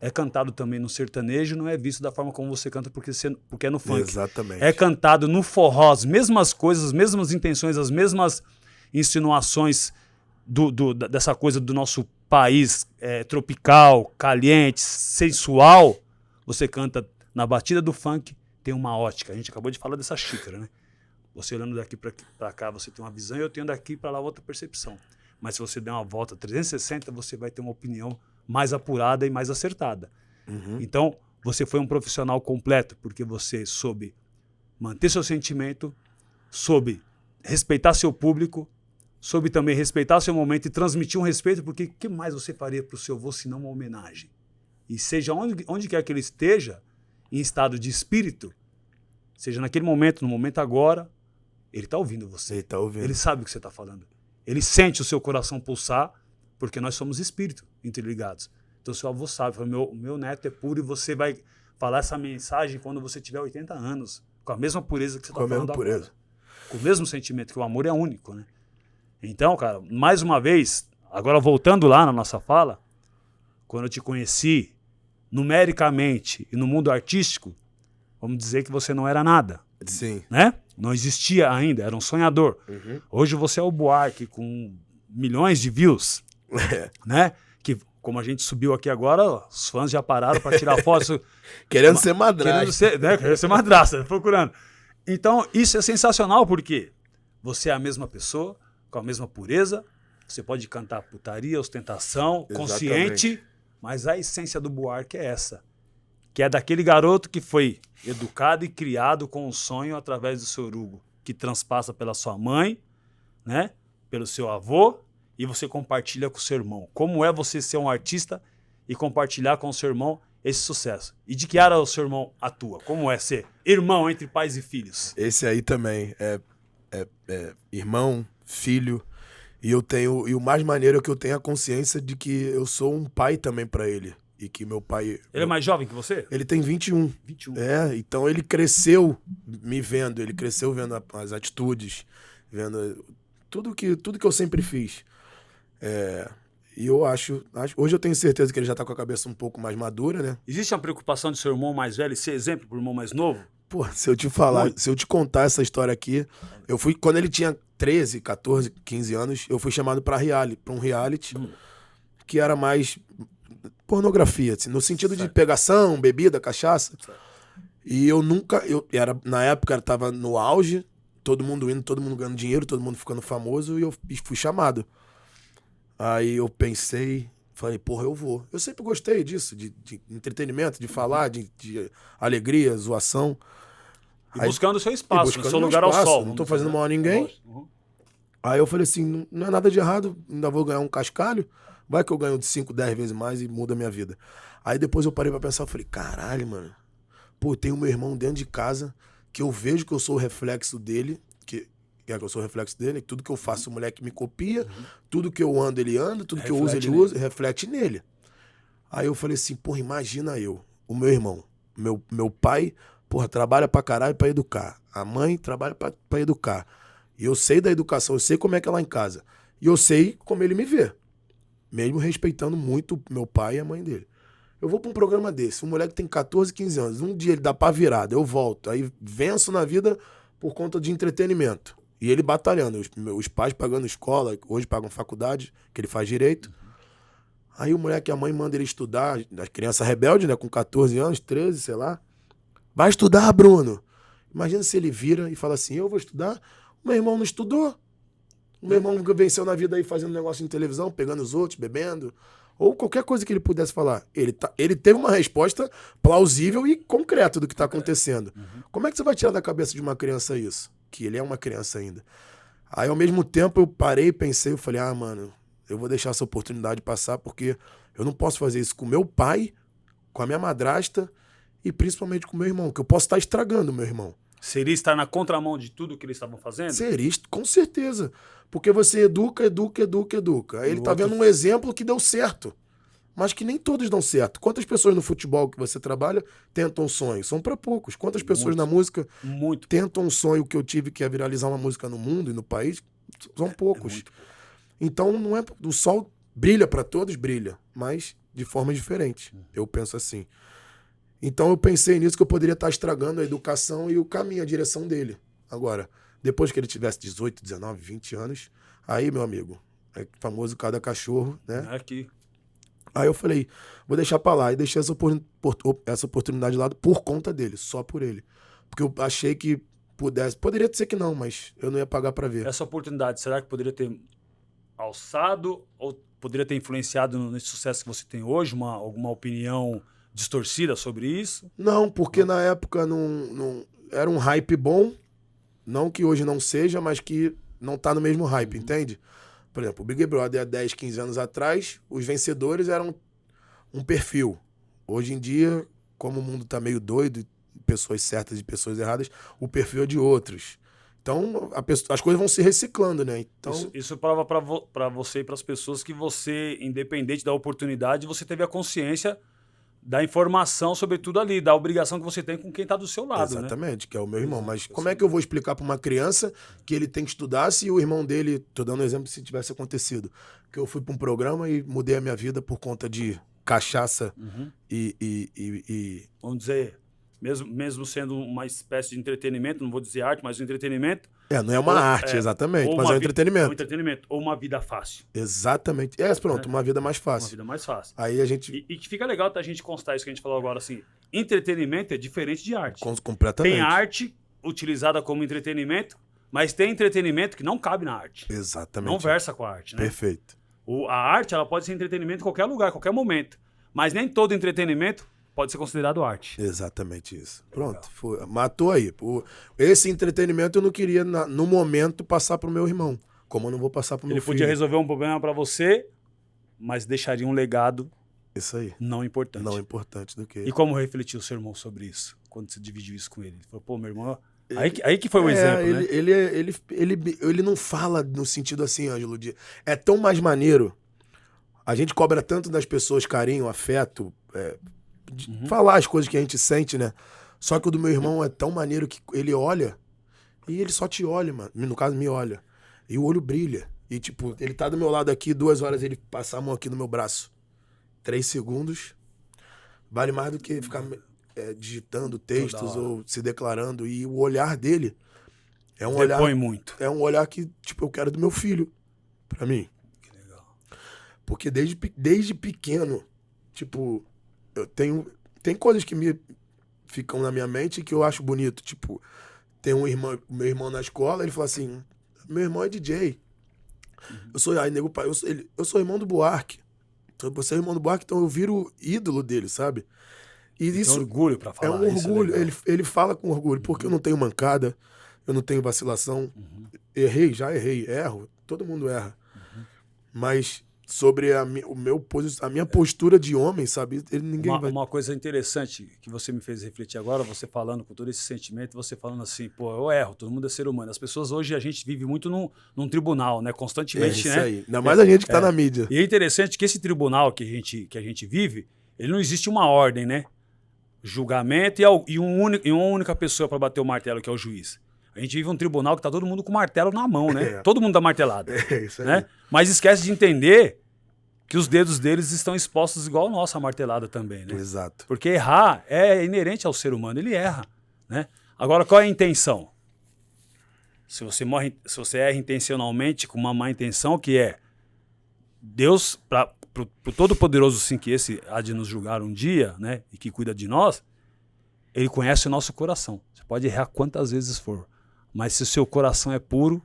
é cantado também no sertanejo, não é visto da forma como você canta porque é no funk. Exatamente. É cantado no forró, as mesmas coisas, as mesmas intenções, as mesmas insinuações dessa coisa do nosso país tropical, caliente, sensual. Você canta na batida do funk, tem uma ótica. A gente acabou de falar dessa xícara, né? Você olhando daqui para cá, você tem uma visão, e eu tenho daqui para lá outra percepção. Mas se você der uma volta 360, você vai ter uma opinião mais apurada e mais acertada. Então, você foi um profissional completo, porque você soube manter seu sentimento, soube respeitar seu público, soube também respeitar seu momento e transmitir um respeito, porque o que mais você faria para o seu avô se não uma homenagem? E seja onde quer que ele esteja, em estado de espírito, seja naquele momento, no momento agora, ele está ouvindo você. Ele tá ouvindo. Ele sabe o que você está falando. Ele sente o seu coração pulsar, porque nós somos espíritos interligados. Então, seu avô sabe, meu neto é puro e você vai falar essa mensagem quando você tiver 80 anos, com a mesma pureza que você está falando agora. Com o mesmo sentimento, que o amor é único, né? Então, cara, mais uma vez, agora voltando lá na nossa fala, quando eu te conheci, numericamente e no mundo artístico, vamos dizer que você não era nada. Sim. Né? Não existia ainda, era um sonhador. Hoje você é o Buarque com milhões de views, né? Que, como a gente subiu aqui agora, os fãs já pararam para tirar fotos. Querendo ser madrasta. Querendo ser madrasta, procurando. Então, isso é sensacional, porque você é a mesma pessoa, com a mesma pureza, você pode cantar putaria, ostentação, consciente, mas a essência do Buarque é essa, que é daquele garoto que foi educado e criado com um sonho através do seu Hugo, que transpassa pela sua mãe, né, pelo seu avô, e você compartilha com o seu irmão. Como é você ser um artista e compartilhar com o seu irmão esse sucesso? E de que área o seu irmão atua? Como é ser irmão entre pais e filhos? Esse aí também é irmão, filho, E o mais maneiro é que eu tenho a consciência de que eu sou um pai também pra ele. E que meu pai... Ele é mais jovem que você? Ele tem 21. 21. Então ele cresceu me vendo, ele cresceu vendo as atitudes, vendo tudo que eu sempre fiz. E eu acho... Hoje eu tenho certeza que ele já tá com a cabeça um pouco mais madura, né? Existe uma preocupação de seu irmão mais velho ser exemplo pro irmão mais novo? Pô, se eu te falar, Muito. se eu te contar essa história aqui, quando ele tinha 13, 14, 15 anos, eu fui chamado pra um reality que era mais pornografia, assim, no sentido de pegação, bebida, cachaça. E na época eu tava no auge, todo mundo indo, todo mundo ganhando dinheiro, todo mundo ficando famoso, e eu fui chamado. Aí eu pensei, falei, porra, eu vou. Eu sempre gostei disso, de entretenimento, de falar, de alegria, zoação. E buscando o seu espaço, buscando o seu meu lugar ao espaço, sol. não tô fazendo mal a ninguém. Uhum. Aí eu falei assim, não é nada de errado, ainda vou ganhar um cascalho, vai que eu ganho de 5, 10 vezes mais e muda a minha vida. Aí depois eu parei pra pensar, eu falei, caralho, mano, pô, tem o meu irmão dentro de casa, que eu vejo que eu sou o reflexo dele, que eu sou o reflexo dele, que tudo que eu faço o moleque me copia, tudo que eu ando ele anda, tudo que eu uso ele usa, reflete nele. Aí eu falei assim, porra, imagina o meu irmão, meu pai, porra, trabalha pra caralho pra educar, a mãe trabalha pra educar. E eu sei da educação, eu sei como é que é lá em casa. E eu sei como ele me vê. Mesmo respeitando muito meu pai e a mãe dele. Eu vou pra um programa desse, um moleque tem 14, 15 anos. Um dia ele dá pá virada, eu volto. Aí venço na vida por conta de entretenimento. E ele batalhando. Os pais pagando escola, hoje pagam faculdade, que ele faz direito. Aí o moleque e a mãe mandam ele estudar. A criança rebelde, né? Com 14 anos, 13, sei lá. Vai estudar, Bruno. Imagina se ele vira e fala assim, eu vou estudar... Meu irmão não estudou. O meu irmão venceu na vida aí fazendo negócio em televisão, pegando os outros, bebendo. Ou qualquer coisa que ele pudesse falar. Ele teve uma resposta plausível e concreta do que está acontecendo. Como é que você vai tirar da cabeça de uma criança isso? Que ele é uma criança ainda. Aí, ao mesmo tempo, eu parei, pensei, eu falei, mano, eu vou deixar essa oportunidade passar porque eu não posso fazer isso com meu pai, com a minha madrasta e principalmente com o meu irmão, que eu posso estar estragando o meu irmão. Seria estar na contramão de tudo que eles estavam fazendo? Seria, com certeza. Porque você educa. Aí ele tá vendo um exemplo que deu certo. Mas que nem todos dão certo. Quantas pessoas no futebol que você trabalha tentam um sonho? São para poucos. Quantas pessoas na música tentam um sonho que eu tive, que é viralizar uma música no mundo e no país? São poucos. Então não é. O sol brilha para todos, brilha. Mas de forma diferente. Eu penso assim. Então eu pensei nisso, que eu poderia estar estragando a educação e o caminho, a direção dele. Agora, depois que ele tivesse 18, 19, 20 anos, aí, meu amigo, é famoso cada cachorro, né? Aqui. Aí eu falei, vou deixar pra lá. E deixei essa oportunidade de lado por conta dele, só por ele. Porque eu achei que poderia ser que não, mas eu não ia pagar pra ver. Essa oportunidade, será que poderia ter alçado ou poderia ter influenciado nesse sucesso que você tem hoje? Alguma opinião distorcida sobre isso? Não, porque na época não era um hype bom, não que hoje não seja, mas que não tá no mesmo hype, entende? Por exemplo, o Big Brother há 10, 15 anos atrás, os vencedores eram um perfil. Hoje em dia, como o mundo tá meio doido, pessoas certas e pessoas erradas, o perfil é de outros. Então, as coisas vão se reciclando, né? Então... Isso prova para você e para as pessoas que você, independente da oportunidade, você teve a consciência da informação sobre tudo ali, da obrigação que você tem com quem está do seu lado. Exatamente, né? Que é o meu irmão. Mas como é que eu vou explicar para uma criança que ele tem que estudar se o irmão dele... Tô dando um exemplo se tivesse acontecido. Que eu fui para um programa e mudei a minha vida por conta de cachaça e... Vamos dizer, mesmo sendo uma espécie de entretenimento, não vou dizer arte, mas um entretenimento... não é uma arte, exatamente, mas é um entretenimento. É um entretenimento, ou uma vida fácil. Exatamente. Pronto, uma vida mais fácil. Uma vida mais fácil. Aí a gente... E que fica legal a gente constar isso que a gente falou agora, assim, entretenimento é diferente de arte. Completamente. Tem arte utilizada como entretenimento, mas tem entretenimento que não cabe na arte. Exatamente. Não versa com a arte, né? Perfeito. A arte, ela pode ser entretenimento em qualquer lugar, qualquer momento. Mas nem todo entretenimento pode ser considerado arte. Exatamente isso. Pronto, matou aí. Esse entretenimento eu não queria, no momento, passar pro meu irmão. Como eu não vou passar pro meu filho. Ele podia resolver um problema para você, mas deixaria um legado isso aí. Não importante. Não importante do que... E como refletiu o seu irmão sobre isso? Quando você dividiu isso com ele? Ele falou, pô, meu irmão Aí que foi o exemplo, né? Ele não fala no sentido assim, Ângelo, é tão mais maneiro. A gente cobra tanto das pessoas carinho, afeto, de falar as coisas que a gente sente, né? Só que o do meu irmão é tão maneiro que ele olha e ele só te olha, mano. No caso, me olha. E o olho brilha. E, tipo, ele tá do meu lado aqui, 2 horas ele passa a mão aqui no meu braço. 3 segundos. Vale mais do que ficar digitando textos ou se declarando. E o olhar dele é um olhar... Depõe muito. É um olhar que, tipo, eu quero do meu filho. Pra mim. Que legal. Porque desde pequeno, tipo, tem coisas que me ficam na minha mente que eu acho bonito. Tipo, tem meu irmão na escola, ele fala assim, meu irmão é DJ. Eu sou irmão do Buarque. Então, você é irmão do Buarque, então eu viro ídolo dele, sabe? E isso orgulho pra falar. É um orgulho. Ele fala com orgulho, porque eu não tenho mancada, eu não tenho vacilação. Já errei, erro. Todo mundo erra. Mas sobre a minha postura de homem, sabe? Uma coisa interessante que você me fez refletir agora, você falando com todo esse sentimento, você falando assim, pô, eu erro, todo mundo é ser humano. As pessoas hoje, a gente vive muito num tribunal, né? Constantemente, isso né? Aí. Ainda mais a gente que tá na mídia. E é interessante que esse tribunal que a gente vive, ele não existe uma ordem, né? Julgamento e uma única pessoa para bater o martelo, que é o juiz. A gente vive um tribunal que tá todo mundo com o martelo na mão, né? Todo mundo dá martelada. Isso aí. Né? Mas esquece de entender que os dedos deles estão expostos igual a nossa martelada também, né? Exato. Porque errar é inerente ao ser humano, ele erra, né? Agora, qual é a intenção? Se você erra intencionalmente com uma má intenção, que é Deus, pro Todo-Poderoso, sim, que esse há de nos julgar um dia, né? E que cuida de nós, ele conhece o nosso coração. Você pode errar quantas vezes for, mas se o seu coração é puro,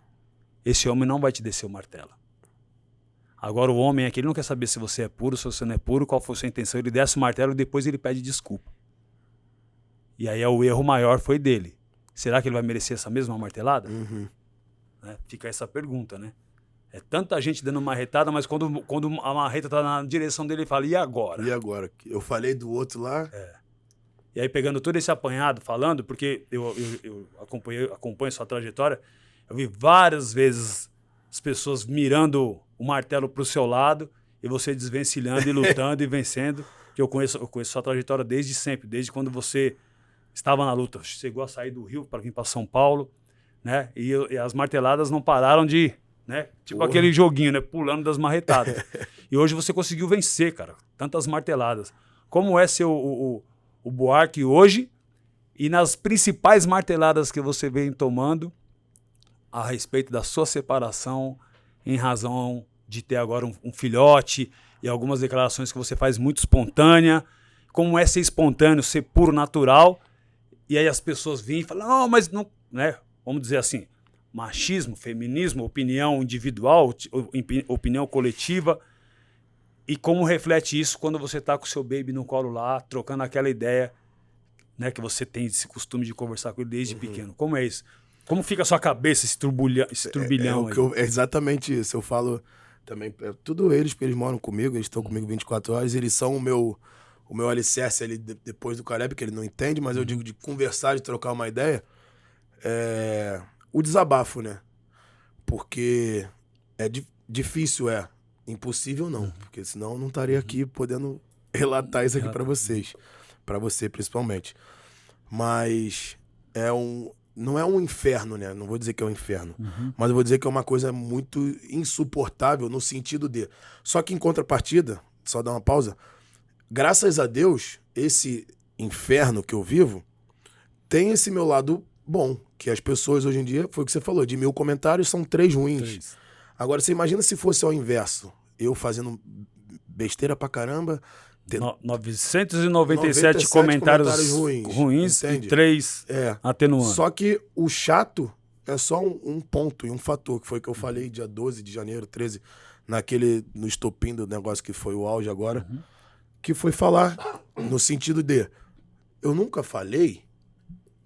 esse homem não vai te descer o martelo. Agora o homem aqui, ele não quer saber se você é puro, se você não é puro, qual foi a sua intenção. Ele desce o martelo e depois ele pede desculpa. E aí o erro maior foi dele. Será que ele vai merecer essa mesma martelada? Né? Fica essa pergunta, né? É tanta gente dando marretada, mas quando a marreta tá na direção dele, ele fala, e agora? E agora? Eu falei do outro lá... E aí pegando todo esse apanhado, falando, porque eu acompanho sua trajetória, eu vi várias vezes as pessoas mirando o martelo pro seu lado e você desvencilhando e lutando e vencendo, que eu conheço sua trajetória desde sempre, desde quando você estava na luta, chegou a sair do Rio para vir para São Paulo, né? E as marteladas não pararam de, né? Tipo aquele joguinho, né? Pulando das marretadas. E hoje você conseguiu vencer, cara, tantas marteladas. Como é ser o Buarque hoje e nas principais marteladas que você vem tomando a respeito da sua separação em razão de ter agora um filhote e algumas declarações que você faz muito espontânea, como é ser espontâneo, ser puro, natural, e aí as pessoas vêm e falam, não, mas não, né? Vamos dizer assim, machismo, feminismo, opinião individual, opinião coletiva, e como reflete isso quando você tá com o seu baby no colo lá, trocando aquela ideia, né, que você tem esse costume de conversar com ele desde pequeno. Como é isso? Como fica a sua cabeça, esse turbilhão aí? É exatamente isso. Eu falo também, tudo eles, porque eles moram comigo, eles estão comigo 24 horas, eles são o meu alicerce ali depois do Caleb, que ele não entende, mas eu digo de conversar, de trocar uma ideia, o desabafo, né? Porque é difícil, impossível não, porque senão eu não estaria aqui podendo relatar isso aqui para vocês, para você principalmente. Mas não é um inferno, né? Não vou dizer que é um inferno, mas eu vou dizer que é uma coisa muito insuportável no sentido de... Só que em contrapartida, só dar uma pausa, graças a Deus, esse inferno que eu vivo tem esse meu lado bom, que as pessoas hoje em dia, foi o que você falou, de 1000 comentários são 3 ruins. Agora, você imagina se fosse ao inverso, eu fazendo besteira pra caramba... 997 comentários ruins entende? E 3 atenuantes. Só que o chato é só um ponto e um fator, que foi o que eu falei dia 12 de janeiro, 13, no estopim do negócio que foi o auge agora, que foi falar no sentido de eu nunca falei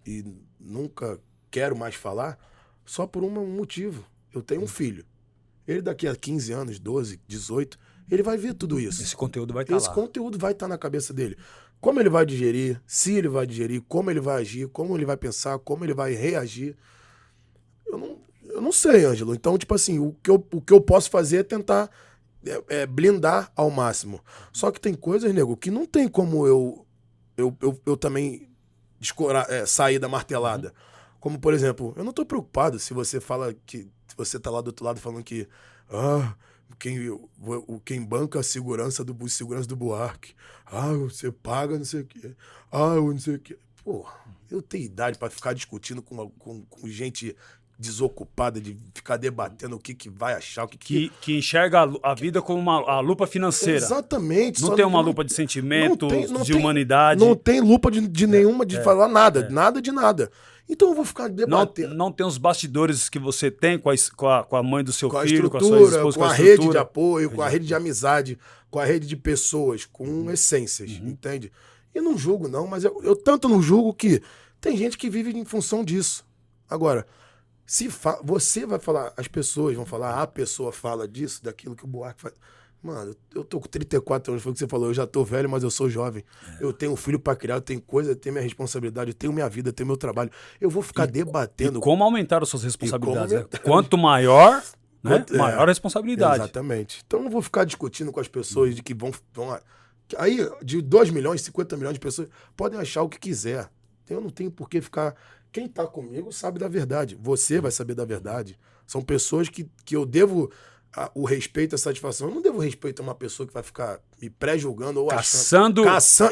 e nunca quero mais falar só por um motivo. Eu tenho um filho. Ele daqui a 15 anos, 12, 18... ele vai ver tudo isso. Esse conteúdo vai estar lá. Esse conteúdo vai estar na cabeça dele. como ele vai digerir, se ele vai digerir, como ele vai agir, como ele vai pensar, como ele vai reagir. Eu não sei, Ângelo. Então, tipo assim, o que eu posso fazer é tentar blindar ao máximo. Só que tem coisas, nego, que não tem como eu também sair da martelada. Como, por exemplo, eu não tô preocupado se você fala que... Se você tá lá do outro lado falando que... Quem banca a segurança do Buarque. Você paga não sei o quê. Eu não sei o quê. Pô, eu tenho idade pra ficar discutindo com gente desocupada, de ficar debatendo o que vai achar, que enxerga a vida como a lupa financeira. Exatamente. Não tem uma lupa de sentimentos, de humanidade. Não tem lupa de nenhuma, de falar nada. Nada de nada. Então eu vou ficar debatendo. Não tem os bastidores que você tem com a mãe do seu com filho, com a sua esposa, com a rede de apoio, com a rede de amizade, com a rede de pessoas, com essências, entende? E não julgo não, mas eu tanto não julgo que tem gente que vive em função disso. Agora, você vai falar, as pessoas vão falar, a pessoa fala disso, daquilo que o Buarque faz. Mano, eu tô com 34 anos, foi o que você falou, eu já tô velho, mas eu sou jovem. Eu tenho um filho pra criar, eu tenho coisa, eu tenho minha responsabilidade, eu tenho minha vida, eu tenho meu trabalho. Eu vou ficar debatendo. E como aumentar as suas responsabilidades, né? Quanto maior, né? Maior a responsabilidade. Exatamente. Então eu não vou ficar discutindo com as pessoas de que vão aí, de 2 milhões, 50 milhões de pessoas, podem achar o que quiser. Então eu não tenho por que ficar... Quem tá comigo sabe da verdade. Você vai saber da verdade. São pessoas que eu devo o respeito, a satisfação. Eu não devo respeito a uma pessoa que vai ficar me pré-julgando ou caçando.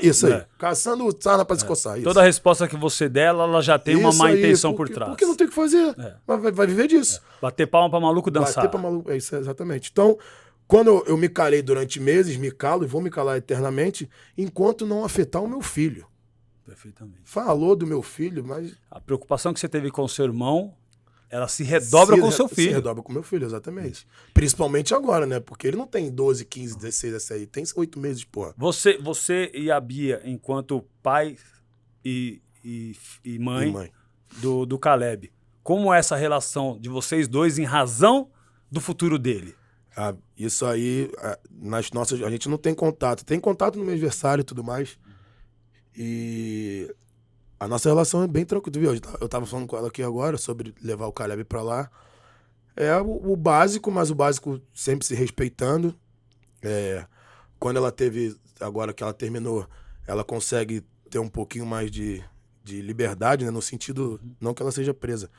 Isso aí. Caçando o sarna pra se coçar. Isso. Toda a resposta que você der, ela já tem uma má intenção por trás. Porque não tem o que fazer. Vai viver disso. Bater palma pra maluco dançar. Bater pra maluco. É isso, exatamente. Então, quando eu me calei durante meses, me calo e vou me calar eternamente, enquanto não afetar o meu filho. Perfeitamente. Falou do meu filho, mas... A preocupação que você teve com o seu irmão, ela se redobra com o seu filho. Se redobra com o meu filho, exatamente. Principalmente agora, né? Porque ele não tem 12, 15, 16, essa aí. Tem 8 meses, porra. Você e a Bia, enquanto pai e mãe, do Caleb, como é essa relação de vocês dois em razão do futuro dele? Isso aí, a gente não tem contato. Tem contato no meu aniversário e tudo mais. E a nossa relação é bem tranquila. Eu tava falando com ela aqui agora sobre levar o Caleb pra lá. É o básico, mas o básico sempre se respeitando. Quando ela teve, agora que ela terminou, ela consegue ter um pouquinho mais de liberdade, né? No sentido, não que ela seja presa.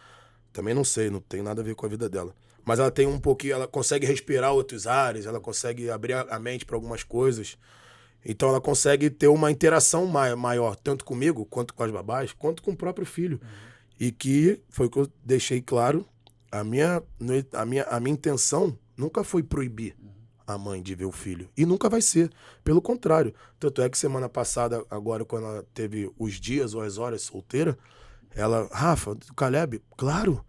Também não sei, não tem nada a ver com a vida dela. Mas ela tem um pouquinho, ela consegue respirar outros ares, ela consegue abrir a mente para algumas coisas. Então ela consegue ter uma interação maior, tanto comigo, quanto com as babás, quanto com o próprio filho. E que foi o que eu deixei claro, a minha intenção nunca foi proibir a mãe de ver o filho. E nunca vai ser. Pelo contrário. Tanto é que semana passada, agora quando ela teve os dias ou as horas solteira, ela, Rafa, Caleb, claro,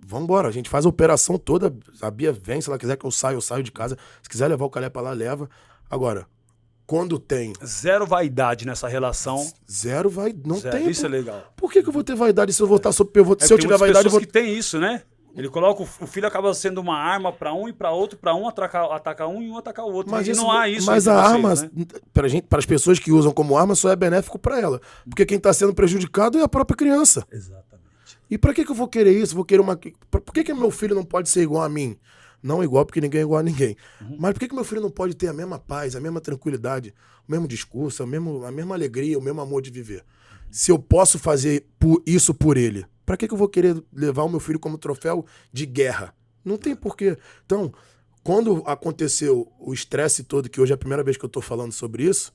vambora, a gente faz a operação toda, a Bia vem, se ela quiser que eu saio de casa, se quiser levar o Caleb pra lá, leva. Agora, quando tem... Zero vaidade nessa relação. Zero não tem. Isso é legal. Por que eu vou ter vaidade se eu voltar sobre... Se eu tiver vaidade, eu vou... que tem isso, né? Ele coloca o filho, acaba sendo uma arma pra um e pra outro, pra um atacar um e um atacar o outro. Mas não há isso. Mas a arma, né? Para as pessoas que usam como arma, só é benéfico pra ela. Porque quem tá sendo prejudicado é a própria criança. Exatamente. E pra que eu vou querer isso? Vou querer uma... Por que meu filho não pode ser igual a mim? Não igual, porque ninguém é igual a ninguém. Mas por que meu filho não pode ter a mesma paz, a mesma tranquilidade, o mesmo discurso, a mesma alegria, o mesmo amor de viver? Se eu posso fazer isso por ele, pra que eu vou querer levar o meu filho como troféu de guerra? Não tem porquê. Então, quando aconteceu o estresse todo, que hoje é a primeira vez que eu tô falando sobre isso,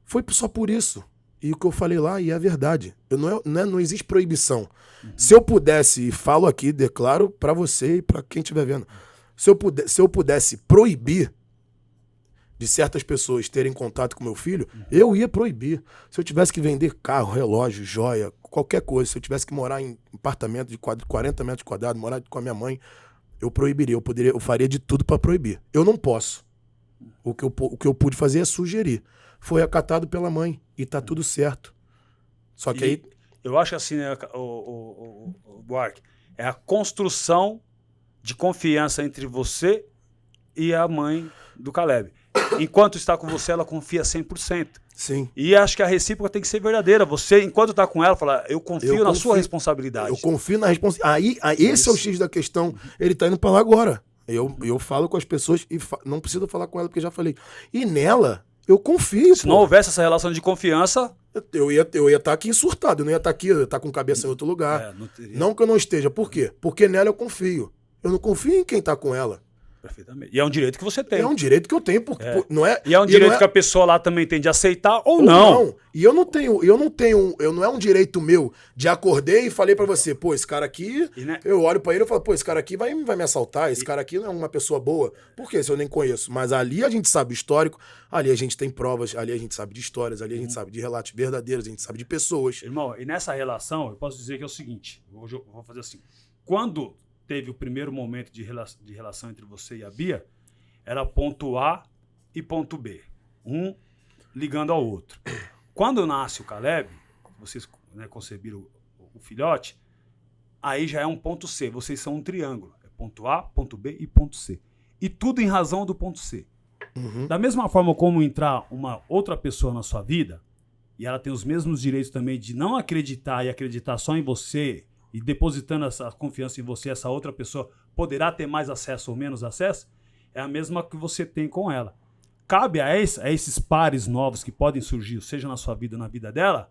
foi só por isso. E o que eu falei lá, e é a verdade. Não existe proibição. Se eu pudesse, e falo aqui, declaro pra você e pra quem estiver vendo, se eu pudesse proibir de certas pessoas terem contato com meu filho, eu ia proibir. Se eu tivesse que vender carro, relógio, joia, qualquer coisa, se eu tivesse que morar em apartamento de 40 metros quadrados, morar com a minha mãe, eu proibiria, eu faria de tudo para proibir. Eu não posso. O que eu pude fazer é sugerir. Foi acatado pela mãe e tá tudo certo. Só que aí... Eu acho assim, né, o Buarque, é a construção de confiança entre você e a mãe do Caleb. Enquanto está com você, ela confia 100%. Sim. E acho que a recíproca tem que ser verdadeira. Você, enquanto tá com ela, fala, eu confio na sua responsabilidade. Eu confio na responsabilidade. Esse é o X da questão. Ele tá indo pra lá agora. Eu falo com as pessoas e não preciso falar com ela, porque já falei. E nela, eu confio. Se não houvesse essa relação de confiança... Eu ia estar aqui surtado, eu não ia estar aqui, eu ia estar com cabeça em outro lugar. Não que eu não esteja. Por quê? Porque nela eu confio. Eu não confio em quem tá com ela. Perfeitamente. E é um direito que você tem. É um direito que eu tenho, porque não é. E é um direito que a pessoa lá também tem de aceitar ou não. E não é um direito meu de acordei e falei pra você, pô, esse cara aqui, eu olho pra ele e falo, pô, esse cara aqui vai me assaltar, esse cara aqui não é uma pessoa boa. Por quê? Se eu nem conheço. Mas ali a gente sabe o histórico, ali a gente tem provas, ali a gente sabe de histórias, ali a gente sabe de relatos verdadeiros, a gente sabe de pessoas. Irmão, e nessa relação, eu posso dizer que é o seguinte, hoje eu vou fazer assim, quando teve o primeiro momento de relação entre você e a Bia, era ponto A e ponto B. Um ligando ao outro. Quando nasce o Caleb, vocês conceberam o filhote, aí já é um ponto C. Vocês são um triângulo. É ponto A, ponto B e ponto C. E tudo em razão do ponto C. Uhum. Da mesma forma como entrar uma outra pessoa na sua vida, e ela tem os mesmos direitos também de não acreditar e acreditar só em você, e depositando essa confiança em você, essa outra pessoa poderá ter mais acesso ou menos acesso, é a mesma que você tem com ela. Cabe a esses pares novos que podem surgir, seja na sua vida ou na vida dela,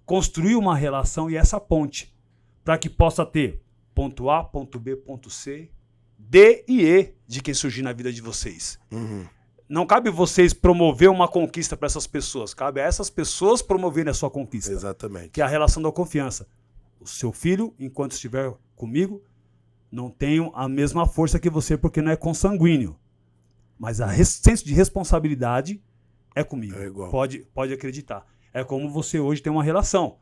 construir uma relação e essa ponte, para que possa ter ponto A, ponto B, ponto C, D e E de quem surgir na vida de vocês. Uhum. Não cabe vocês promover uma conquista para essas pessoas, cabe a essas pessoas promoverem a sua conquista. Exatamente. Que é a relação da confiança. O seu filho, enquanto estiver comigo, não tem a mesma força que você porque não é consanguíneo. Mas a senso de responsabilidade é comigo. É igual. Pode acreditar. É como você hoje tem uma relação.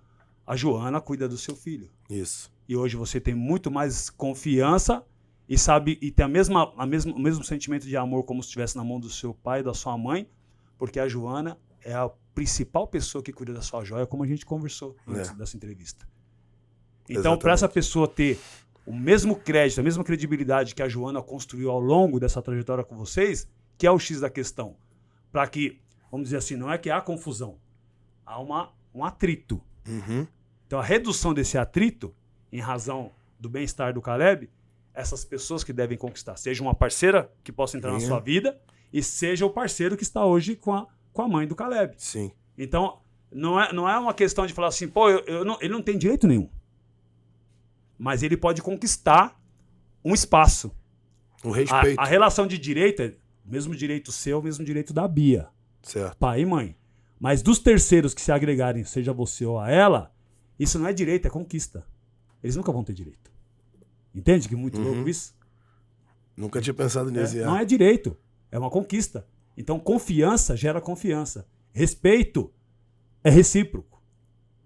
A Joana cuida do seu filho. Isso. E hoje você tem muito mais confiança e sabe e tem o mesmo sentimento de amor como se estivesse na mão do seu pai e da sua mãe, porque a Joana é a principal pessoa que cuida da sua joia, como a gente conversou antes dessa entrevista. Então, para essa pessoa ter o mesmo crédito, a mesma credibilidade que a Joana construiu ao longo dessa trajetória com vocês, que é o X da questão, para que, vamos dizer assim, não é que há confusão, há um atrito. Uhum. Então, a redução desse atrito, em razão do bem-estar do Caleb, essas pessoas que devem conquistar, seja uma parceira que possa entrar na sua vida e seja o parceiro que está hoje com a mãe do Caleb. Sim. Então, não é uma questão de falar assim, pô, ele não tem direito nenhum. Mas ele pode conquistar um espaço. O respeito. A relação de direito é o mesmo direito seu, o mesmo direito da Bia. Certo. Pai e mãe. Mas dos terceiros que se agregarem, seja você ou a ela, isso não é direito, é conquista. Eles nunca vão ter direito. Entende que é muito louco isso? Nunca tinha pensado nisso. Não é direito, é uma conquista. Então confiança gera confiança. Respeito é recíproco.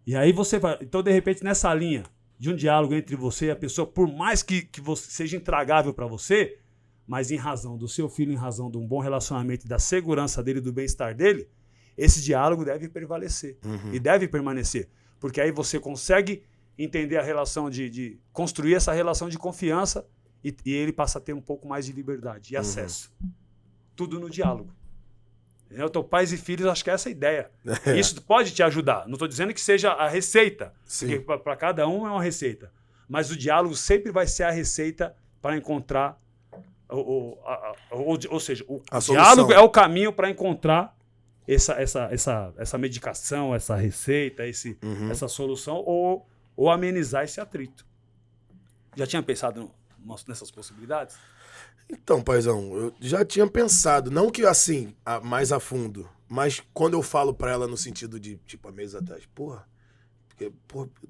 E aí você vai... Então, de repente, nessa linha de um diálogo entre você e a pessoa, por mais que você seja intragável para você, mas em razão do seu filho, em razão de um bom relacionamento, da segurança dele, do bem-estar dele, esse diálogo deve prevalecer e deve permanecer. Porque aí você consegue entender a relação de construir essa relação de confiança e ele passa a ter um pouco mais de liberdade e acesso. Tudo no diálogo. Então, pais e filhos, acho que é essa a ideia. Isso pode te ajudar. Não estou dizendo que seja a receita, porque para cada um é uma receita. Mas o diálogo sempre vai ser a receita para encontrar... Ou seja, o diálogo é o caminho para encontrar essa medicação, essa receita, essa solução, ou amenizar esse atrito. Já tinha pensado nessas possibilidades? Então, paizão, eu já tinha pensado, não que assim, mais a fundo, mas quando eu falo pra ela no sentido de, tipo, há meses atrás, porra,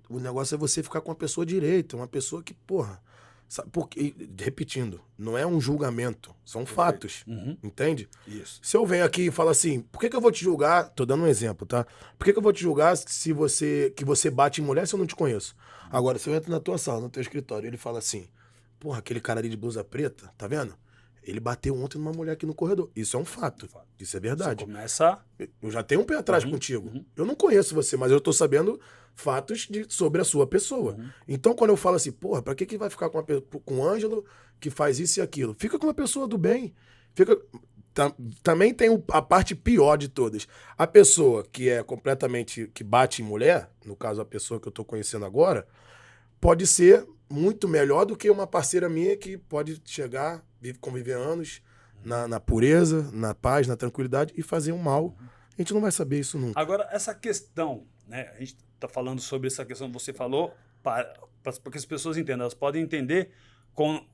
o negócio é você ficar com uma pessoa direita, uma pessoa que, porra, sabe, porque, repetindo, não é um julgamento, são fatos, entende? Isso. Se eu venho aqui e falo assim, por que eu vou te julgar, tô dando um exemplo, tá? Por que eu vou te julgar se você bate em mulher se eu não te conheço? Agora, se eu entro na tua sala, no teu escritório, e ele fala assim, porra, aquele cara ali de blusa preta, tá vendo? Ele bateu ontem numa mulher aqui no corredor. Isso é um fato. Isso é verdade. Você começa... Eu já tenho um pé atrás contigo. Eu não conheço você, mas eu tô sabendo fatos sobre a sua pessoa. Então, quando eu falo assim, porra, pra que vai ficar com o Ângelo que faz isso e aquilo? Fica com uma pessoa do bem. também tem a parte pior de todas. A pessoa que é completamente, que bate em mulher, no caso a pessoa que eu tô conhecendo agora, pode ser muito melhor do que uma parceira minha que pode chegar, conviver anos na pureza, na paz, na tranquilidade e fazer um mal. A gente não vai saber isso nunca. Agora, essa questão, né? A gente tá falando sobre essa questão que você falou, para que as pessoas entendam. Elas podem entender como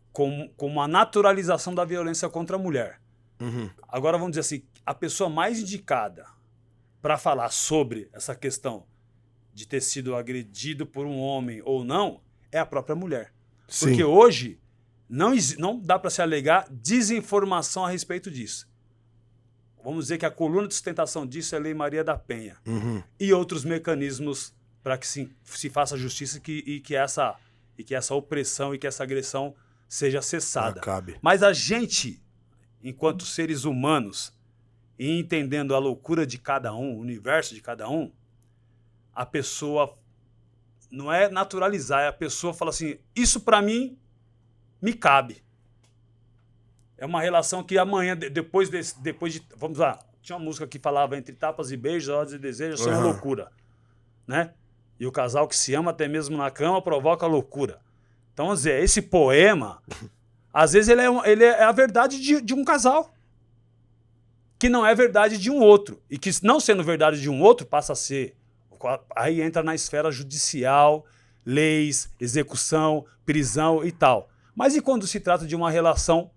uma naturalização da violência contra a mulher. Uhum. Agora, vamos dizer assim, a pessoa mais indicada para falar sobre essa questão de ter sido agredido por um homem ou não é a própria mulher. Sim. Porque hoje não dá para se alegar desinformação a respeito disso. Vamos dizer que a coluna de sustentação disso é a Lei Maria da Penha. Uhum. E outros mecanismos para que se faça justiça e que essa opressão e que essa agressão seja cessada. Acabe. Mas a gente, enquanto seres humanos, e entendendo a loucura de cada um, o universo de cada um, a pessoa não é naturalizar, é a pessoa fala assim, isso para mim me cabe. É uma relação que amanhã, depois de... Vamos lá, tinha uma música que falava entre tapas e beijos, ódios e desejos, são loucura. Né? E o casal que se ama até mesmo na cama provoca loucura. Então, vamos dizer, esse poema, às vezes ele é a verdade de um casal, que não é verdade de um outro. E que, não sendo verdade de um outro, passa a ser... Aí entra na esfera judicial, leis, execução, prisão e tal. Mas e quando se trata de uma relação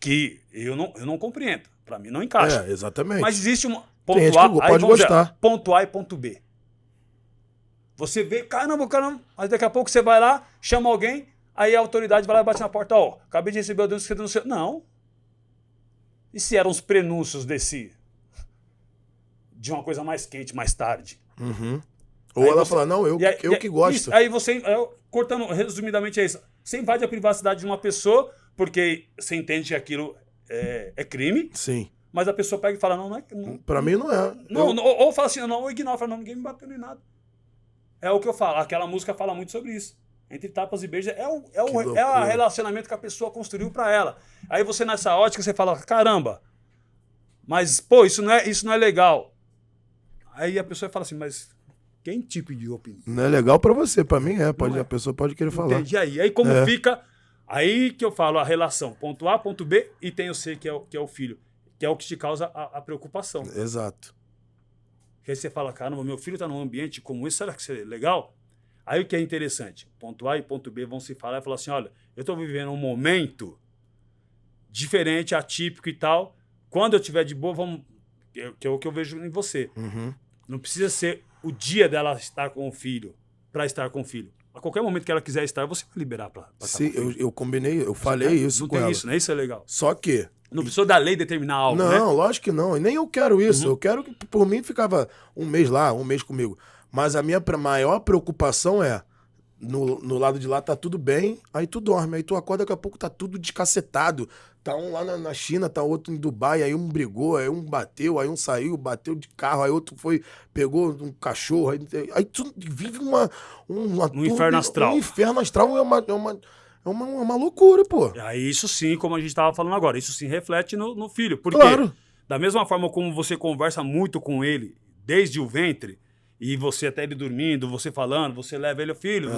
que eu não compreendo? Para mim não encaixa. Exatamente. Mas existe um ponto A, pode gostar. Ponto A e ponto B. Você vê, caramba, mas daqui a pouco você vai lá, chama alguém, aí a autoridade vai lá e bate na porta, ó, acabei de receber o denúncio que você denunciou. Não. E se eram os prenúncios de uma coisa mais quente mais tarde? Uhum. Ou aí ela fala, não, eu que gosto. Isso, aí você, cortando resumidamente é isso, você invade a privacidade de uma pessoa porque você entende que aquilo é crime. Sim. Mas a pessoa pega e fala, não é... Pra mim não é. Ou fala assim, não, ou ignora, fala, não, ninguém me bateu nem nada. É o que eu falo, aquela música fala muito sobre isso. Entre tapas e beijos, é o relacionamento que a pessoa construiu pra ela. Aí você nessa ótica, você fala, caramba, mas, pô, isso não é legal. Aí a pessoa fala assim, mas quem tipo de opinião? Não é legal pra você, pra mim é. A pessoa pode querer falar. Entendi. Aí como fica, aí que eu falo a relação, ponto A, ponto B, e tem o C, que é o filho, que é o que te causa a preocupação. Exato. Porque aí você fala, caramba, meu filho tá num ambiente como esse, será que isso é legal? Aí o que é interessante, ponto A e ponto B vão se falar e falar assim, olha, eu tô vivendo um momento diferente, atípico e tal, quando eu tiver de boa, que é o que eu vejo em você. Uhum. Não precisa ser o dia dela estar com o filho, para estar com o filho. A qualquer momento que ela quiser estar, você vai liberar para estar com o filho. Eu combinei, eu falei isso com ela. Não tem isso, né? Isso é legal. Só que... Não precisou da lei determinar algo, não, né? Lógico que não. E nem eu quero isso. Eu quero que, por mim, ficava um mês lá, um mês comigo. Mas a minha maior preocupação é, no lado de lá tá tudo bem, aí tu dorme. Aí tu acorda, daqui a pouco tá tudo descacetado. Tá um lá na China, tá outro em Dubai, aí um brigou, aí um bateu, aí um saiu, bateu de carro, aí outro pegou um cachorro. Aí tu vive um inferno astral. Um inferno astral é uma loucura, pô. Aí isso sim, como a gente estava falando agora, isso sim reflete no filho. Porque claro. Da mesma forma como você conversa muito com ele desde o ventre, e você até ele dormindo, você falando, você leva ele ao filho,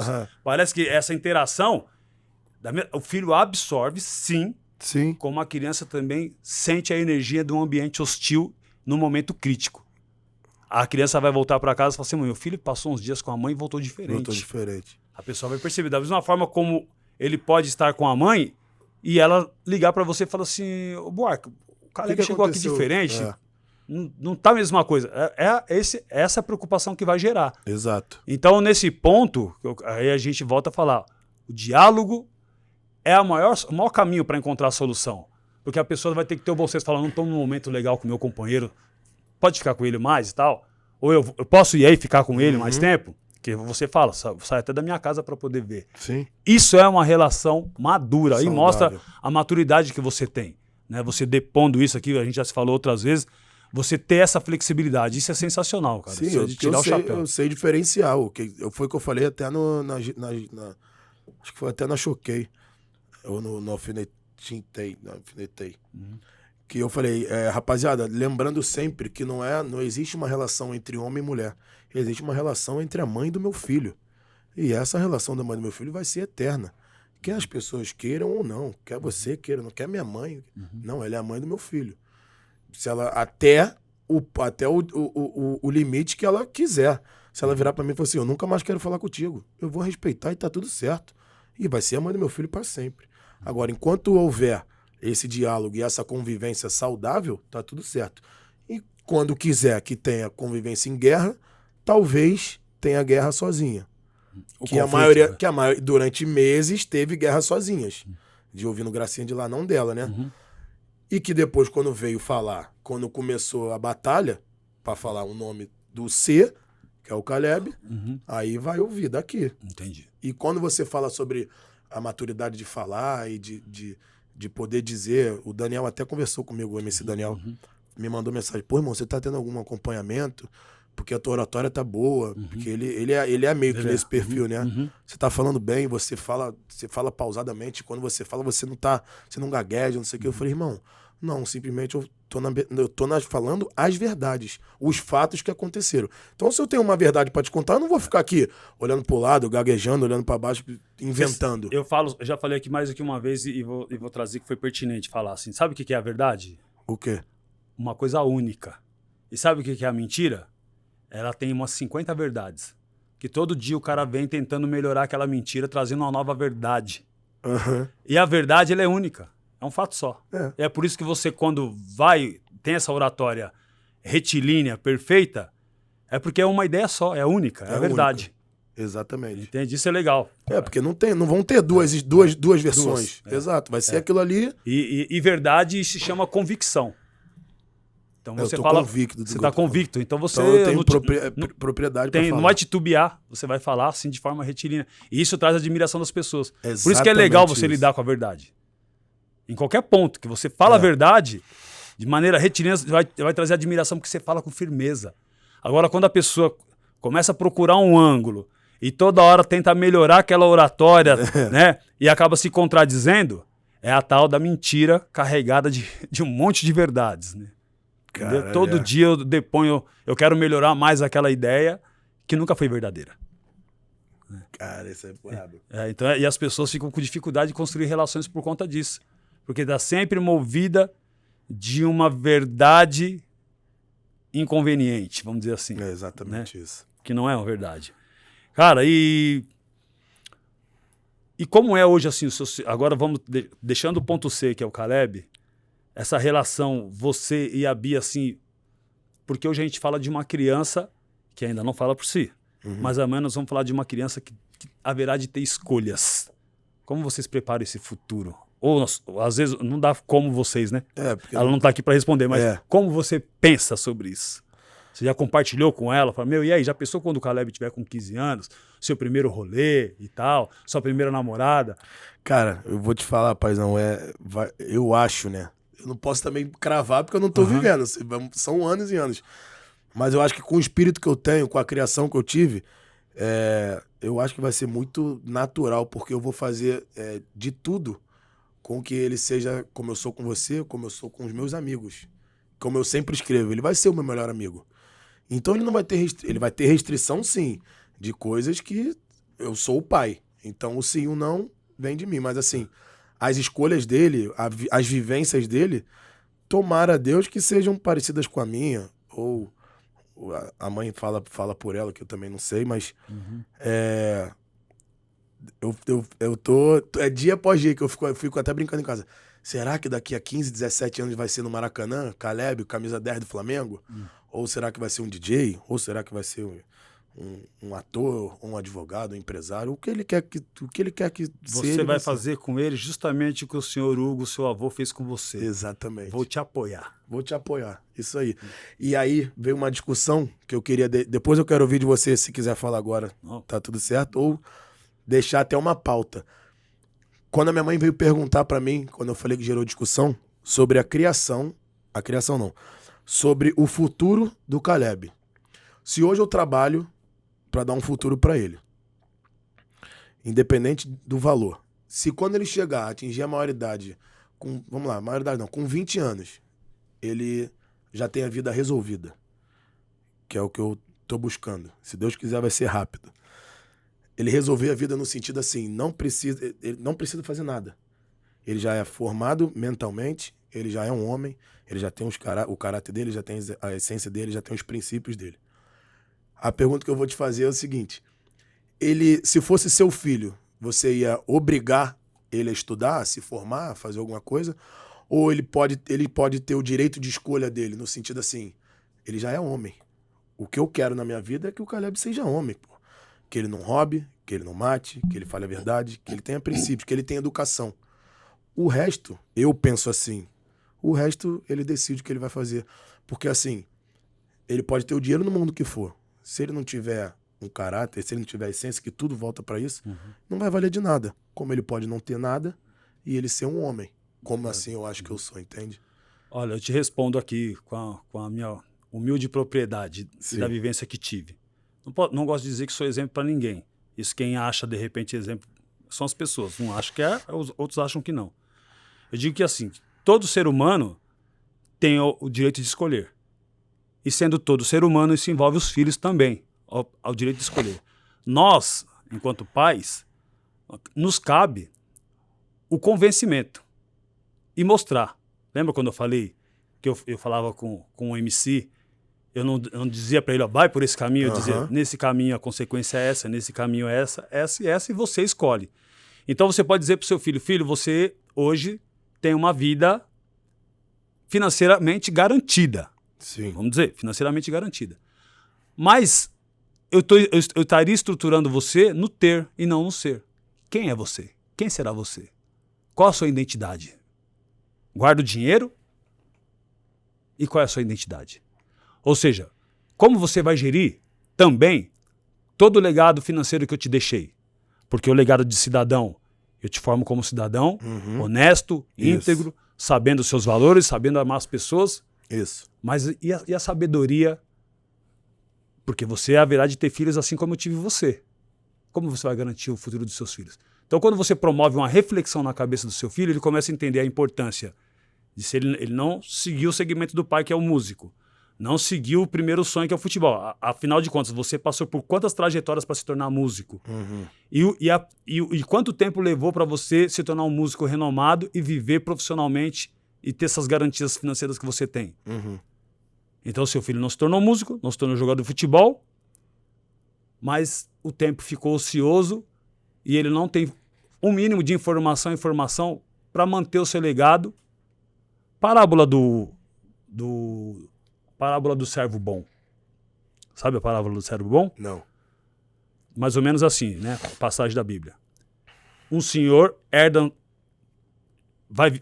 parece que essa interação, o filho absorve sim, como a criança também sente a energia de um ambiente hostil no momento crítico. A criança vai voltar para casa e fala assim, meu filho passou uns dias com a mãe e voltou diferente. A pessoa vai perceber. Da mesma forma como ele pode estar com a mãe e ela ligar para você e falar assim, ô Buarque, o cara que chegou aconteceu? Aqui diferente, não tá a mesma coisa. Essa é a preocupação que vai gerar. Exato. Então, nesse ponto, aí a gente volta a falar, o diálogo é o maior caminho para encontrar a solução. Porque a pessoa vai ter que ter o bom senso e falar, não estou num momento legal com o meu companheiro, pode ficar com ele mais e tal? Ou eu posso ir aí ficar com ele mais tempo? Que você fala, sai até da minha casa para poder ver. Sim. Isso é uma relação madura. Saudável. E mostra a maturidade que você tem. Né? Você depondo isso aqui, a gente já se falou outras vezes, você ter essa flexibilidade. Isso é sensacional, cara. Sim, eu sei diferenciar. Foi o que eu falei até acho que foi até na Choquei. Ou no Alfinetei. que eu falei, rapaziada, lembrando sempre que não existe uma relação entre homem e mulher. Existe uma relação entre a mãe do meu filho. E essa relação da mãe do meu filho vai ser eterna. Quer as pessoas queiram ou não. Quer você queira, não quer minha mãe. Não, ela é a mãe do meu filho. Se ela, até o limite que ela quiser. Se ela virar pra mim e falar assim, eu nunca mais quero falar contigo. Eu vou respeitar e tá tudo certo. E vai ser a mãe do meu filho para sempre. Agora, enquanto houver esse diálogo e essa convivência saudável, tá tudo certo. E quando quiser que tenha convivência em guerra, talvez tenha guerra sozinha. Durante meses teve guerra sozinhas. De ouvindo gracinha de lá, não dela, né? E que depois, quando veio falar, quando começou a batalha, para falar o nome do C, que é o Caleb, aí vai ouvir daqui. Entendi. E quando você fala sobre a maturidade de falar e de poder dizer, o Daniel até conversou comigo, o MC Daniel, me mandou mensagem, pô, irmão, você tá tendo algum acompanhamento? Porque a tua oratória tá boa, porque ele é meio que nesse perfil, né? Você tá falando bem, você fala pausadamente, quando você fala, você não gagueja, não sei o que. Eu falei, irmão, não, simplesmente eu tô falando as verdades, os fatos que aconteceram. Então, se eu tenho uma verdade pra te contar, eu não vou ficar aqui olhando pro lado, gaguejando, olhando pra baixo, inventando. Eu já falei aqui mais do que uma vez e vou trazer que foi pertinente falar assim. Sabe o que é a verdade? O quê? Uma coisa única. E sabe o que é a mentira? Ela tem umas 50 verdades. Que todo dia o cara vem tentando melhorar aquela mentira, trazendo uma nova verdade. E a verdade, ela é única. É um fato só. É por isso que você, quando tem essa oratória retilínea, perfeita, é porque é uma ideia só, é única, é a verdade. Única. Exatamente. Entende? Isso é legal. Porque não vão ter duas versões. Exato, vai ser aquilo ali. E verdade se chama convicção. Então você fala, convicto. Você está convicto. Então você eu tenho propriedade para falar. Não vai titubear. Você vai falar assim de forma retilínea. E isso traz admiração das pessoas. Exatamente. Por isso que é legal você lidar com a verdade. Em qualquer ponto que você fala a verdade, de maneira retilínea, vai trazer admiração porque você fala com firmeza. Agora, quando a pessoa começa a procurar um ângulo e toda hora tenta melhorar aquela oratória, né? E acaba se contradizendo, é a tal da mentira carregada de um monte de verdades, né? Cara, todo dia eu deponho, eu quero melhorar mais aquela ideia que nunca foi verdadeira. Cara, isso é brabo. Então, e as pessoas ficam com dificuldade de construir relações por conta disso. Porque está sempre movida de uma verdade inconveniente, vamos dizer assim. É exatamente isso. Que não é uma verdade. Cara, e como é hoje assim, agora vamos deixando o ponto C, que é o Caleb, essa relação, você e a Bia, assim, porque hoje a gente fala de uma criança que ainda não fala por si, mas amanhã nós vamos falar de uma criança que haverá de ter escolhas. Como vocês preparam esse futuro? Ou às vezes não dá como vocês, né? Ela não está aqui para responder, mas como você pensa sobre isso? Você já compartilhou com ela? Fala, e aí, já pensou quando o Caleb tiver com 15 anos? Seu primeiro rolê e tal? Sua primeira namorada? Cara, eu vou te falar, paizão, eu acho, né? Eu não posso também cravar porque eu não tô vivendo. São anos e anos. Mas eu acho que com o espírito que eu tenho, com a criação que eu tive, eu acho que vai ser muito natural, porque eu vou fazer de tudo com que ele seja como eu sou com você, como eu sou com os meus amigos. Como eu sempre escrevo, ele vai ser o meu melhor amigo. Então ele não vai ter ele vai ter restrição, sim, de coisas que eu sou o pai. Então o sim e o não vem de mim. Mas assim, as escolhas dele, as vivências dele, tomara a Deus que sejam parecidas com a minha. Ou a mãe fala por ela, que eu também não sei, mas eu tô... É dia após dia que eu fico até brincando em casa. Será que daqui a 15, 17 anos vai ser no Maracanã, Caleb, camisa 10 do Flamengo? Ou será que vai ser um DJ? Ou será que vai ser um ator, um advogado, um empresário? O que ele quer que você vai fazer com ele justamente o que o senhor Hugo, seu avô, fez com você. Exatamente. Vou te apoiar. Vou te apoiar, isso aí. E aí veio uma discussão que eu queria... Depois eu quero ouvir de você, se quiser falar agora, tá tudo certo? Ou deixar até uma pauta. Quando a minha mãe veio perguntar pra mim, quando eu falei que gerou discussão, sobre a criação não, sobre o futuro do Caleb. Se hoje eu trabalho pra dar um futuro pra ele, independente do valor, se quando ele chegar, atingir a maioridade, com 20 anos, ele já tem a vida resolvida, que é o que eu tô buscando. Se Deus quiser, vai ser rápido. Ele resolver a vida no sentido assim, ele não precisa fazer nada. Ele já é formado mentalmente, ele já é um homem, ele já tem o caráter dele, já tem a essência dele, já tem os princípios dele. A pergunta que eu vou te fazer é o seguinte: se fosse seu filho, você ia obrigar ele a estudar, a se formar, a fazer alguma coisa? Ou ele pode ter o direito de escolha dele, no sentido assim, ele já é homem. O que eu quero na minha vida é que o Caleb seja homem, pô. Que ele não roube, que ele não mate, que ele fale a verdade, que ele tenha princípios, que ele tenha educação. O resto, eu penso assim, o resto ele decide o que ele vai fazer. Porque assim, ele pode ter o dinheiro no mundo que for. Se ele não tiver um caráter, se ele não tiver a essência, que tudo volta pra isso, não vai valer de nada. Como ele pode não ter nada e ele ser um homem. Como assim eu acho que eu sou, entende? Olha, eu te respondo aqui com a minha humilde propriedade Sim. da vivência que tive. Não gosto de dizer que sou exemplo para ninguém. Isso quem acha, de repente, exemplo são as pessoas. Um acha que é, os outros acham que não. Eu digo que assim, todo ser humano tem o direito de escolher. E sendo todo ser humano, isso envolve os filhos também, ao direito de escolher. Nós, enquanto pais, nos cabe o convencimento e mostrar. Lembra quando eu falei que eu falava com o MC, eu não dizia para ele, ó, vai por esse caminho, eu dizia, nesse caminho a consequência é essa, nesse caminho é essa, e essa, e você escolhe. Então você pode dizer para o seu filho, filho, você hoje tem uma vida financeiramente garantida. Sim. Vamos dizer, financeiramente garantida. Mas eu estaria estruturando você no ter e não no ser. Quem é você? Quem será você? Qual a sua identidade? Guarda o dinheiro? E qual é a sua identidade? Ou seja, como você vai gerir também todo o legado financeiro que eu te deixei? Porque o legado de cidadão, eu te formo como cidadão, honesto, íntegro, sabendo os seus valores, sabendo amar as pessoas. Isso. Mas e a sabedoria? Porque você haverá de ter filhos assim como eu tive você. Como você vai garantir o futuro dos seus filhos? Então, quando você promove uma reflexão na cabeça do seu filho, ele começa a entender a importância de se ele não seguir o segmento do pai, que é o músico. Não seguiu o primeiro sonho, que é o futebol. Afinal de contas, você passou por quantas trajetórias para se tornar músico? E quanto tempo levou para você se tornar um músico renomado e viver profissionalmente e ter essas garantias financeiras que você tem? Então, seu filho não se tornou músico, não se tornou jogador de futebol, mas o tempo ficou ocioso e ele não tem um mínimo de informação para manter o seu legado. Parábola do servo bom. Sabe a parábola do servo bom? Não. Mais ou menos assim, né? Passagem da Bíblia. Um senhor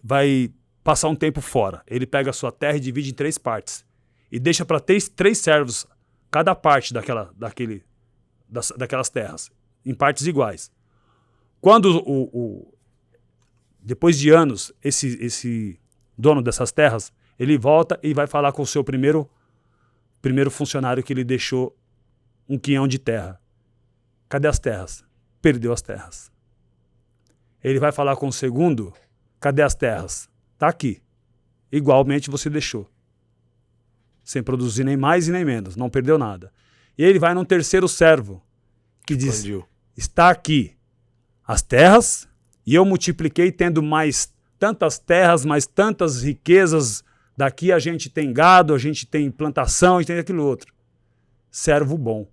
vai passar um tempo fora. Ele pega a sua terra e divide em 3 partes. E deixa para 3 servos cada parte daquelas terras, em partes iguais. Quando depois de anos, esse dono dessas terras, ele volta e vai falar com o seu primeiro funcionário que ele deixou um quinhão de terra. Cadê as terras? Perdeu as terras. Ele vai falar com o segundo, cadê as terras? Tá aqui. Igualmente você deixou. Sem produzir nem mais e nem menos. Não perdeu nada. E ele vai num terceiro servo, que diz, está aqui as terras, e eu multipliquei tendo mais tantas terras, mais tantas riquezas. Daqui a gente tem gado, a gente tem plantação, a gente tem aquilo outro. Servo bom.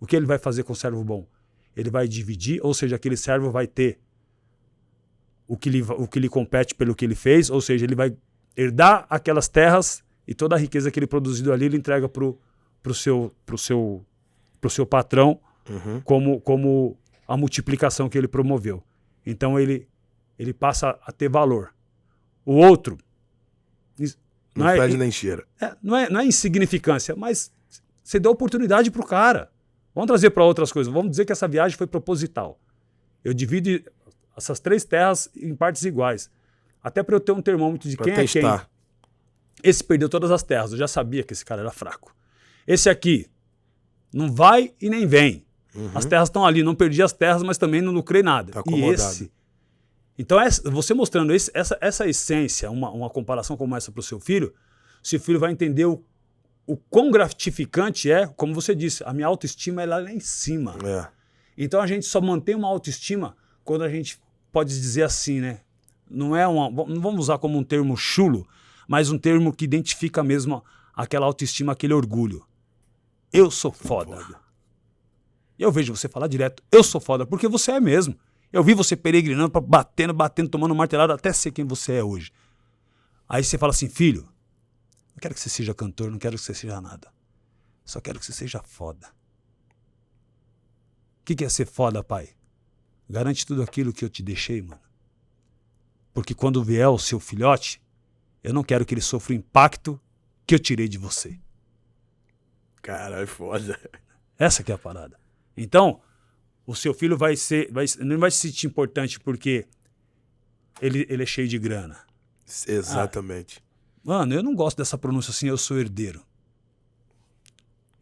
O que ele vai fazer com o servo bom? Ele vai dividir, ou seja, aquele servo vai ter o que lhe compete pelo que ele fez, ou seja, ele vai herdar aquelas terras e toda a riqueza que ele produziu ali, ele entrega pro seu patrão como a multiplicação que ele promoveu. Então ele passa a ter valor. O outro não fede nem cheira. Não é insignificância, mas você deu oportunidade pro cara. Vamos trazer para outras coisas. Vamos dizer que essa viagem foi proposital. Eu divido essas 3 terras em partes iguais. Até para eu ter um termômetro de quem é quem. Esse perdeu todas as terras. Eu já sabia que esse cara era fraco. Esse aqui não vai e nem vem. As terras estão ali. Não perdi as terras, mas também não lucrei nada. Tá acomodado. E esse... Então, você mostrando essa essência, uma comparação como essa para o seu filho, seu filho vai entender o quão gratificante é, como você disse, a minha autoestima é lá em cima. Então a gente só mantém uma autoestima quando a gente pode dizer assim, né? Não vamos usar como um termo chulo, mas um termo que identifica mesmo aquela autoestima, aquele orgulho. Eu sou foda. Eu vejo você falar direto, eu sou foda, porque você é mesmo. Eu vi você peregrinando, batendo, tomando martelada até ser quem você é hoje. Aí você fala assim, filho, não quero que você seja cantor, não quero que você seja nada. Só quero que você seja foda. O que é ser foda, pai? Garante tudo aquilo que eu te deixei, mano. Porque quando vier o seu filhote, eu não quero que ele sofra o impacto que eu tirei de você. Caralho, foda. Essa que é a parada. Então, o seu filho não vai se sentir importante porque ele é cheio de grana. Exatamente. Mano, eu não gosto dessa pronúncia assim, eu sou herdeiro.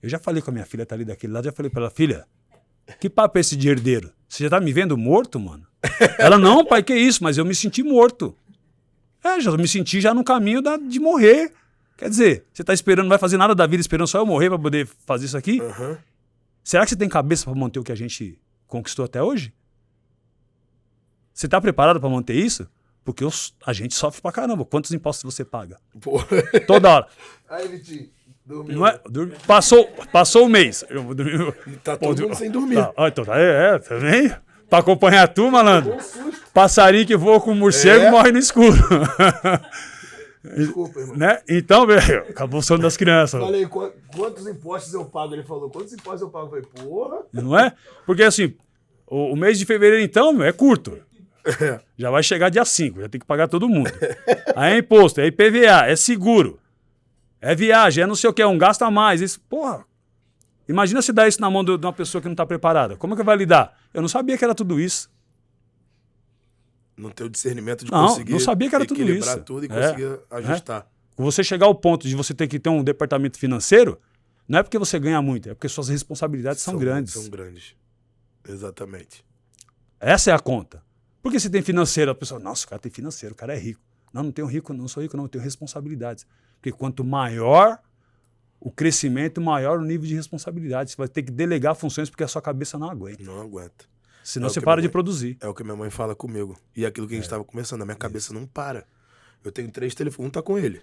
Eu já falei com a minha filha, tá ali daquele lado, já falei pra ela, filha, que papo é esse de herdeiro? Você já tá me vendo morto, mano? Ela, não, pai, que isso? Mas eu me senti morto. Já me senti já no caminho de morrer. Quer dizer, você tá esperando, não vai fazer nada da vida, esperando só eu morrer pra poder fazer isso aqui? Será que você tem cabeça pra manter o que a gente conquistou até hoje? Você tá preparado pra manter isso? Porque a gente sofre pra caramba. Quantos impostos você paga? Porra. Toda hora. Aí, Vitinho, dormiu. Não é? Passou o mês. Eu dormi. Tá todo mundo sem dormir. Tá, então, também. Pra acompanhar a turma, malandro. Passarinho que voa com morcego morre no escuro. Desculpa, irmão. Né? Então, velho, acabou o sono das crianças. Falei, quantos impostos eu pago? Ele falou, quantos impostos eu pago? Eu falei, porra. Não é? Porque assim, o mês de fevereiro, então, é curto. Já vai chegar dia 5, já tem que pagar todo mundo. Aí é imposto, é IPVA, é seguro, é viagem, é não sei o que, é um gasto a mais. Isso, porra, imagina se dar isso na mão de uma pessoa que não está preparada. Como é que vai lidar? Eu não sabia que era tudo isso. Não ter o discernimento de conseguir não sabia que era tudo equilibrar isso. tudo e conseguir ajustar. Você chegar ao ponto de você ter que ter um departamento financeiro, não é porque você ganha muito, é porque suas responsabilidades são grandes. São grandes. Exatamente. Essa é a conta. Porque se tem financeiro, a pessoa, nossa, o cara tem financeiro, o cara é rico. Não tenho rico, não sou rico, não, eu tenho responsabilidades. Porque quanto maior o crescimento, maior o nível de responsabilidade. Você vai ter que delegar funções porque a sua cabeça não aguenta. Não aguenta. Senão você para de produzir. É o que minha mãe fala comigo. E aquilo que a gente estava conversando, a minha cabeça não para. Eu tenho 3 telefones, um tá com ele.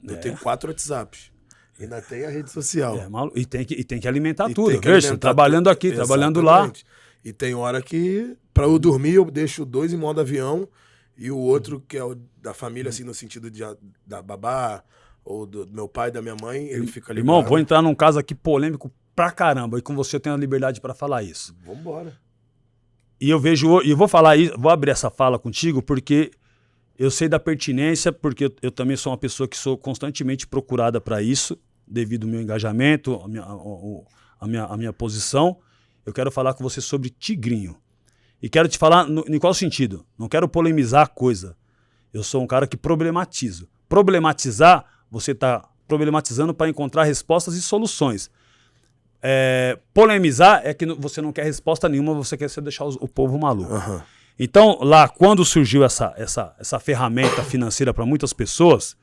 Eu tenho 4 WhatsApps. Ainda tem a rede social. E tem que alimentar tudo. Veja, trabalhando aqui, exatamente, trabalhando lá. E tem hora que, para eu dormir, eu deixo 2 em modo avião e o outro, que é o da família, assim, no sentido da babá ou do meu pai, da minha mãe, ele fica ligado. Irmão, vou entrar num caso aqui polêmico pra caramba. E com você eu tenho a liberdade para falar isso. Vambora. E eu vejo, e eu vou falar isso, vou abrir essa fala contigo, porque eu sei da pertinência, porque eu também sou uma pessoa que sou constantemente procurada para isso, devido ao meu engajamento, a minha posição. Eu quero falar com você sobre Tigrinho. E quero te falar em qual sentido? Não quero polemizar a coisa. Eu sou um cara que problematizo. Problematizar, você está problematizando para encontrar respostas e soluções. Polemizar é que você não quer resposta nenhuma, você quer deixar o povo maluco. Uhum. Então, lá, quando surgiu essa ferramenta financeira para muitas pessoas,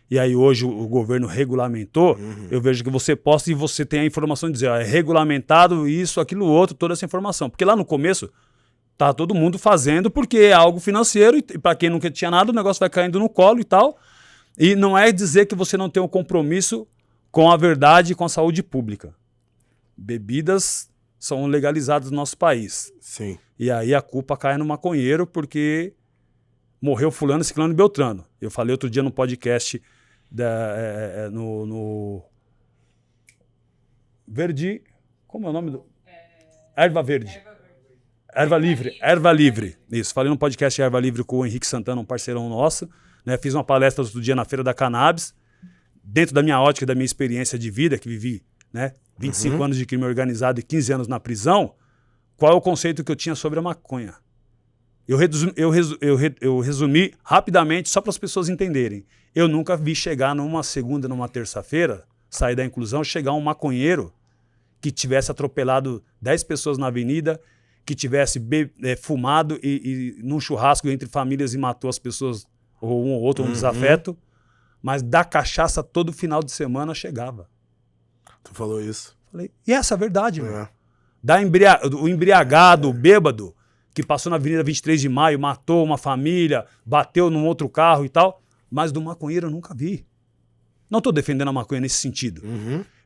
e aí hoje o governo regulamentou, eu vejo que você posta e você tem a informação de dizer, é regulamentado isso, aquilo, outro, toda essa informação. Porque lá no começo, tá todo mundo fazendo porque é algo financeiro e para quem nunca tinha nada, o negócio vai caindo no colo e tal. E não é dizer que você não tem um compromisso com a verdade e com a saúde pública. Bebidas são legalizadas no nosso país. Sim. E aí a culpa cai no maconheiro porque morreu fulano, ciclano e beltrano. Eu falei outro dia no podcast no Verde... Como é o nome do... Erva Verde. Erva Livre. Erva Livre. Isso. Falei no podcast Erva Livre com o Henrique Santana, um parceirão nosso. Né? Fiz uma palestra outro dia na Feira da Cannabis. Dentro da minha ótica, da minha experiência de vida, que vivi, né, 25 anos de crime organizado e 15 anos na prisão, qual é o conceito que eu tinha sobre a maconha? Eu resumi rapidamente, só para as pessoas entenderem. Eu nunca vi chegar numa segunda, numa terça-feira, sair da inclusão, chegar um maconheiro que tivesse atropelado 10 pessoas na avenida, que tivesse fumado e num churrasco entre famílias e matou as pessoas, ou um ou outro, um desafeto, mas da cachaça todo final de semana chegava. Tu falou isso. Falei, e essa é a verdade, mano. O embriagado, o bêbado, que passou na Avenida 23 de Maio, matou uma família, bateu num outro carro e tal, mas do maconheiro eu nunca vi. Não estou defendendo a maconha nesse sentido.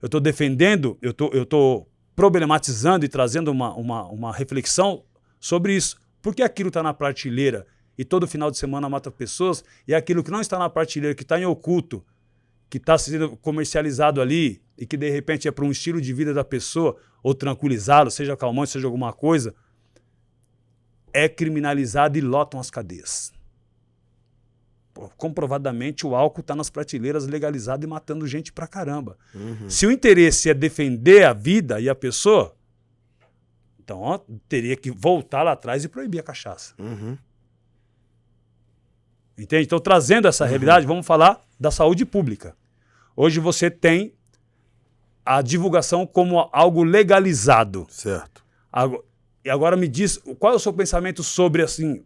Eu estou defendendo, eu tô problematizando e trazendo uma reflexão sobre isso. Por que aquilo está na prateleira e todo final de semana mata pessoas, e aquilo que não está na prateleira, que está em oculto, que está sendo comercializado ali e que de repente é para um estilo de vida da pessoa, ou tranquilizá-lo, seja calmante, seja alguma coisa, é criminalizado e lotam as cadeias. Pô, comprovadamente o álcool está nas prateleiras legalizado e matando gente pra caramba. Se o interesse é defender a vida e a pessoa, então ó, teria que voltar lá atrás e proibir a cachaça. Entende? Então, trazendo essa realidade, vamos falar da saúde pública. Hoje você tem a divulgação como algo legalizado. Certo. E agora me diz, qual é o seu pensamento sobre assim,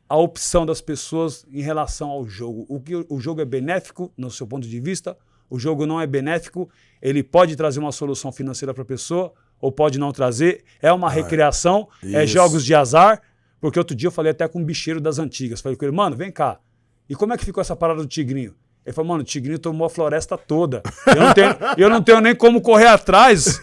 a opção das pessoas em relação ao jogo? O jogo é benéfico, no seu ponto de vista? O jogo não é benéfico? Ele pode trazer uma solução financeira para a pessoa ou pode não trazer? É uma recreação? É jogos de azar? Porque outro dia eu falei até com um bicheiro das antigas. Falei com ele, mano, vem cá. E como é que ficou essa parada do tigrinho? Ele falou, mano, o tigrinho tomou a floresta toda. Eu não tenho nem como correr atrás.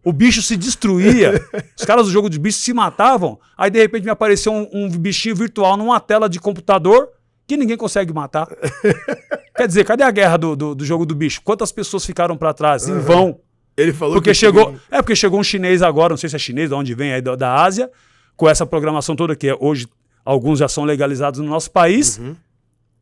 O bicho se destruía. Os caras do jogo de bicho se matavam. Aí, de repente, me apareceu um bichinho virtual numa tela de computador que ninguém consegue matar. Quer dizer, cadê a guerra do jogo do bicho? Quantas pessoas ficaram pra trás? Em vão. Ele falou porque que chegou. É porque chegou um chinês agora, não sei se é chinês, de onde vem, aí da Ásia, com essa programação toda que hoje alguns já são legalizados no nosso país.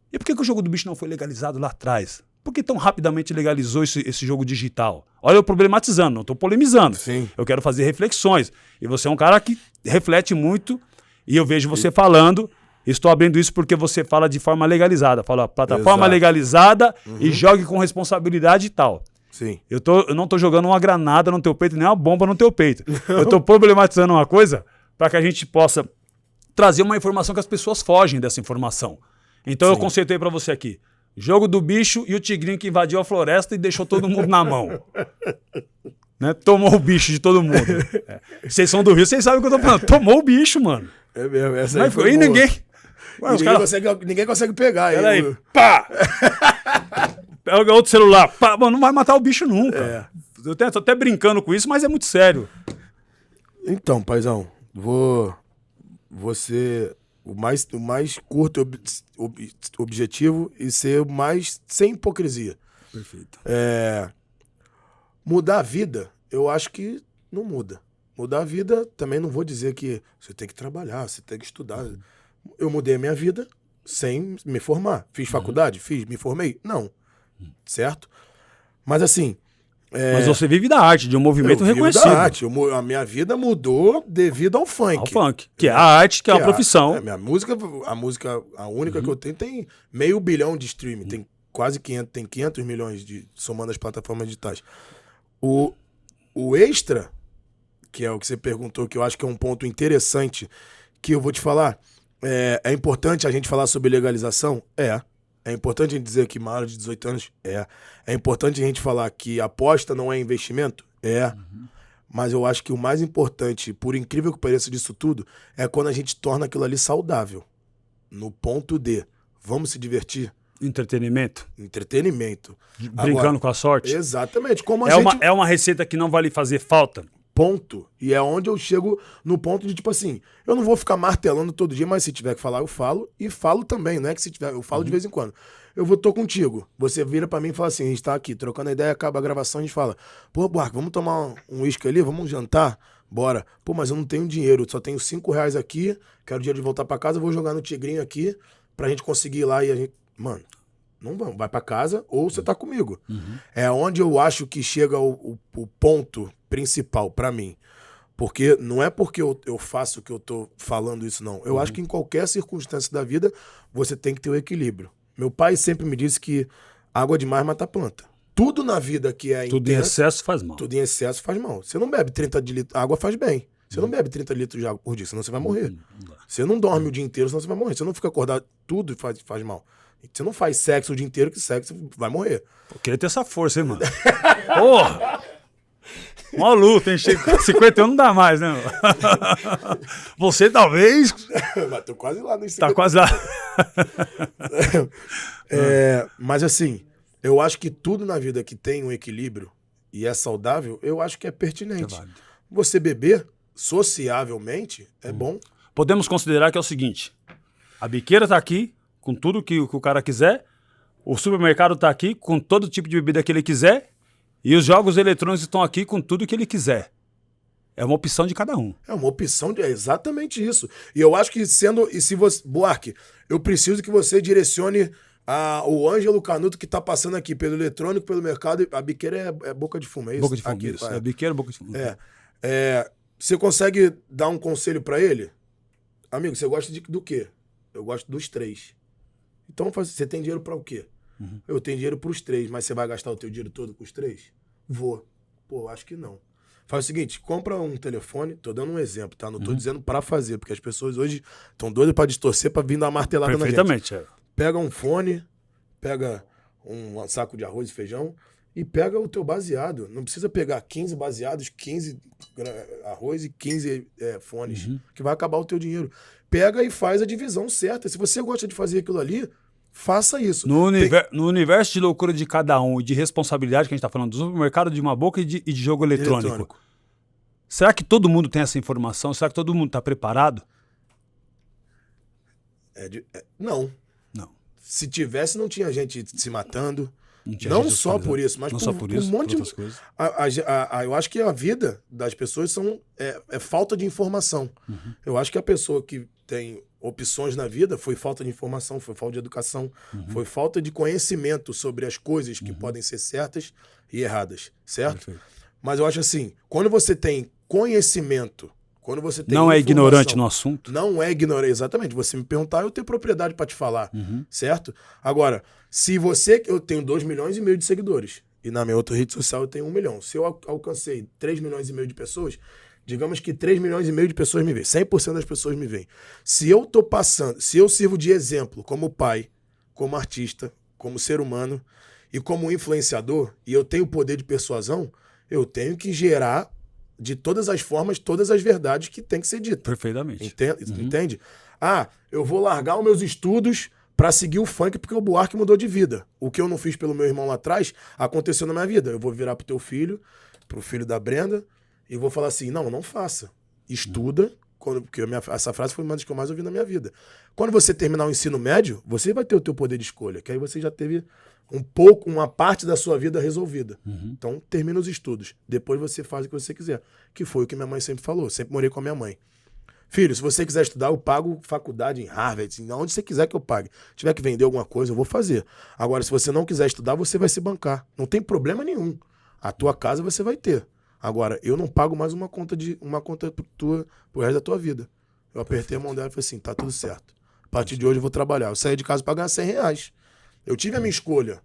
E por que o jogo do bicho não foi legalizado lá atrás? Por que tão rapidamente legalizou esse jogo digital? Olha, eu problematizando, não estou polemizando. Sim. Eu quero fazer reflexões. E você é um cara que reflete muito, e eu vejo você falando. Estou abrindo isso porque você fala de forma legalizada. Fala plataforma legalizada e jogue com responsabilidade e tal. Sim. Eu não estou jogando uma granada no teu peito, nem uma bomba no teu peito. Eu estou problematizando uma coisa para que a gente possa trazer uma informação que as pessoas fogem dessa informação. Então eu conceituei para você aqui. Jogo do bicho e o tigrinho que invadiu a floresta e deixou todo mundo na mão. Né? Tomou o bicho de todo mundo. Vocês são do Rio, vocês sabem o que eu tô falando. Tomou o bicho, mano. É mesmo, essa aí foi e boa. ninguém consegue pegar. Peraí, pá! Pega outro celular, pá! Mano, não vai matar o bicho nunca. Eu tô até brincando com isso, mas é muito sério. Então, paizão, vou ser o mais curto objetivo e ser o mais sem hipocrisia. Perfeito. Mudar a vida, eu acho que não muda. Mudar a vida, também não vou dizer que você tem que trabalhar, você tem que estudar. Eu mudei a minha vida sem me formar. Fiz faculdade? Fiz. Me formei? Não. Certo? Mas assim... Mas você vive da arte, de um movimento reconhecido. Da arte. A minha vida mudou devido ao funk. Ao funk, que é a arte, que é a profissão. A música, a única que eu tenho tem 500 milhões de streaming. Tem quase 500 milhões somando as plataformas digitais. O extra, que é o que você perguntou, que eu acho que é um ponto interessante, que eu vou te falar, é importante a gente falar sobre legalização? É importante a gente dizer que maior de 18 anos? É importante a gente falar que aposta não é investimento? Mas eu acho que o mais importante, por incrível que pareça disso tudo, é quando a gente torna aquilo ali saudável. No ponto de, vamos se divertir? Entretenimento. Brincando Agora, com a sorte. Exatamente. É uma receita que não vai lhe fazer falta. Ponto. E é onde eu chego no ponto de, tipo assim, eu não vou ficar martelando todo dia, mas se tiver que falar, eu falo. E falo também, não é que se tiver, eu falo de vez em quando. Tô contigo. Você vira pra mim e fala assim, a gente tá aqui trocando a ideia, acaba a gravação, a gente fala, pô, Buarque, vamos tomar um uísque ali, vamos jantar? Bora. Pô, mas eu não tenho dinheiro, só tenho R$5 aqui, quero o dia de voltar pra casa, vou jogar no Tigrinho aqui, pra gente conseguir ir lá e a gente... Mano, não vamos, vai pra casa ou você tá comigo. É onde eu acho que chega o ponto principal pra mim. Porque não é porque eu faço que eu tô falando isso, não. Eu acho que em qualquer circunstância da vida, você tem que ter o equilíbrio. Meu pai sempre me disse que água demais mata a planta. Tudo na vida que é Tudo em excesso faz mal. Tudo em excesso faz mal. Você não bebe 30 de litro, água faz bem. Você não bebe 30 litros de água por dia, senão você vai morrer. Você não dorme o dia inteiro, senão você vai morrer. Você não fica acordado, tudo faz mal. Você não faz sexo o dia inteiro, que sexo vai morrer. Eu queria ter essa força, hein, mano? Porra! Uma luta, hein? 51 não dá mais, né? Você talvez... Mas tô quase lá no 50. Tá quase lá. Mas assim, eu acho que tudo na vida que tem um equilíbrio e é saudável, eu acho que é pertinente. É válido. Você beber sociavelmente é bom. Podemos considerar que é o seguinte, a biqueira tá aqui com tudo que o cara quiser, o supermercado tá aqui com todo tipo de bebida que ele quiser e os jogos eletrônicos estão aqui com tudo que ele quiser. É uma opção de cada um. É uma opção, é exatamente isso. E eu acho que se você... Buarque, eu preciso que você direcione o Ângelo Canuto que tá passando aqui pelo eletrônico, pelo mercado. A biqueira é boca de fumo, é isso? Boca de fumo, aqui, isso. É biqueira, boca de fumo. Você consegue dar um conselho pra ele? Amigo, você gosta do quê? Eu gosto dos 3. Então, você tem dinheiro pra o quê? Eu tenho dinheiro pros 3, mas você vai gastar o teu dinheiro todo com os 3? Vou. Pô, acho que não. Faz o seguinte, compra um telefone, tô dando um exemplo, tá? Não tô dizendo pra fazer, porque as pessoas hoje estão doidas pra distorcer, pra vir dar uma martelada na gente. Perfeitamente, Pega um fone, pega um saco de arroz e feijão e pega o teu baseado. Não precisa pegar 15 baseados, 15 arroz e 15 fones, que vai acabar o teu dinheiro. Pega e faz a divisão certa. Se você gosta de fazer aquilo ali, faça isso. No universo de loucura de cada um e de responsabilidade que a gente tá falando, do supermercado de uma boca e de jogo eletrônico. Será que todo mundo tem essa informação? Será que todo mundo tá preparado? Não. Não. Se tivesse, não tinha gente se matando. Não só por isso, mas por um monte de outras coisas. Eu acho que a vida das pessoas é falta de informação. Eu acho que a pessoa que tem opções na vida foi falta de informação, foi falta de educação, foi falta de conhecimento sobre as coisas que podem ser certas e erradas, certo? Perfeito. Mas eu acho assim, quando você tem conhecimento, quando você tem não é ignorante no assunto. Não é ignorante, exatamente. Você me perguntar, eu tenho propriedade para te falar, certo? Agora, eu tenho 2,5 milhões de seguidores e na minha outra rede social eu tenho 1 milhão. Se eu alcancei 3,5 milhões de pessoas, digamos que 3,5 milhões de pessoas me veem, 100% das pessoas me veem. Se eu sirvo de exemplo como pai, como artista, como ser humano e como influenciador, e eu tenho poder de persuasão, eu tenho que gerar de todas as formas, todas as verdades que tem que ser dita. Perfeitamente. Entende? Eu vou largar os meus estudos pra seguir o funk porque o Buarque mudou de vida. O que eu não fiz pelo meu irmão lá atrás, aconteceu na minha vida. Eu vou virar pro teu filho, pro filho da Brenda, e vou falar assim, não faça. Estuda, porque essa frase foi uma das que eu mais ouvi na minha vida. Quando você terminar o ensino médio, você vai ter o teu poder de escolha, que aí você já teve uma parte da sua vida resolvida. Então, termina os estudos. Depois você faz o que você quiser. Que foi o que minha mãe sempre falou. Sempre morei com a minha mãe. Filho, se você quiser estudar, eu pago faculdade em Harvard, onde você quiser que eu pague. Se tiver que vender alguma coisa, eu vou fazer. Agora, se você não quiser estudar, você vai se bancar. Não tem problema nenhum. A tua casa você vai ter. Agora, eu não pago mais uma conta tua pro resto da tua vida. Eu apertei a mão dela e falei assim, tá tudo certo. A partir de hoje eu vou trabalhar. Eu saí de casa pra ganhar R$100. Eu tive a minha escolha.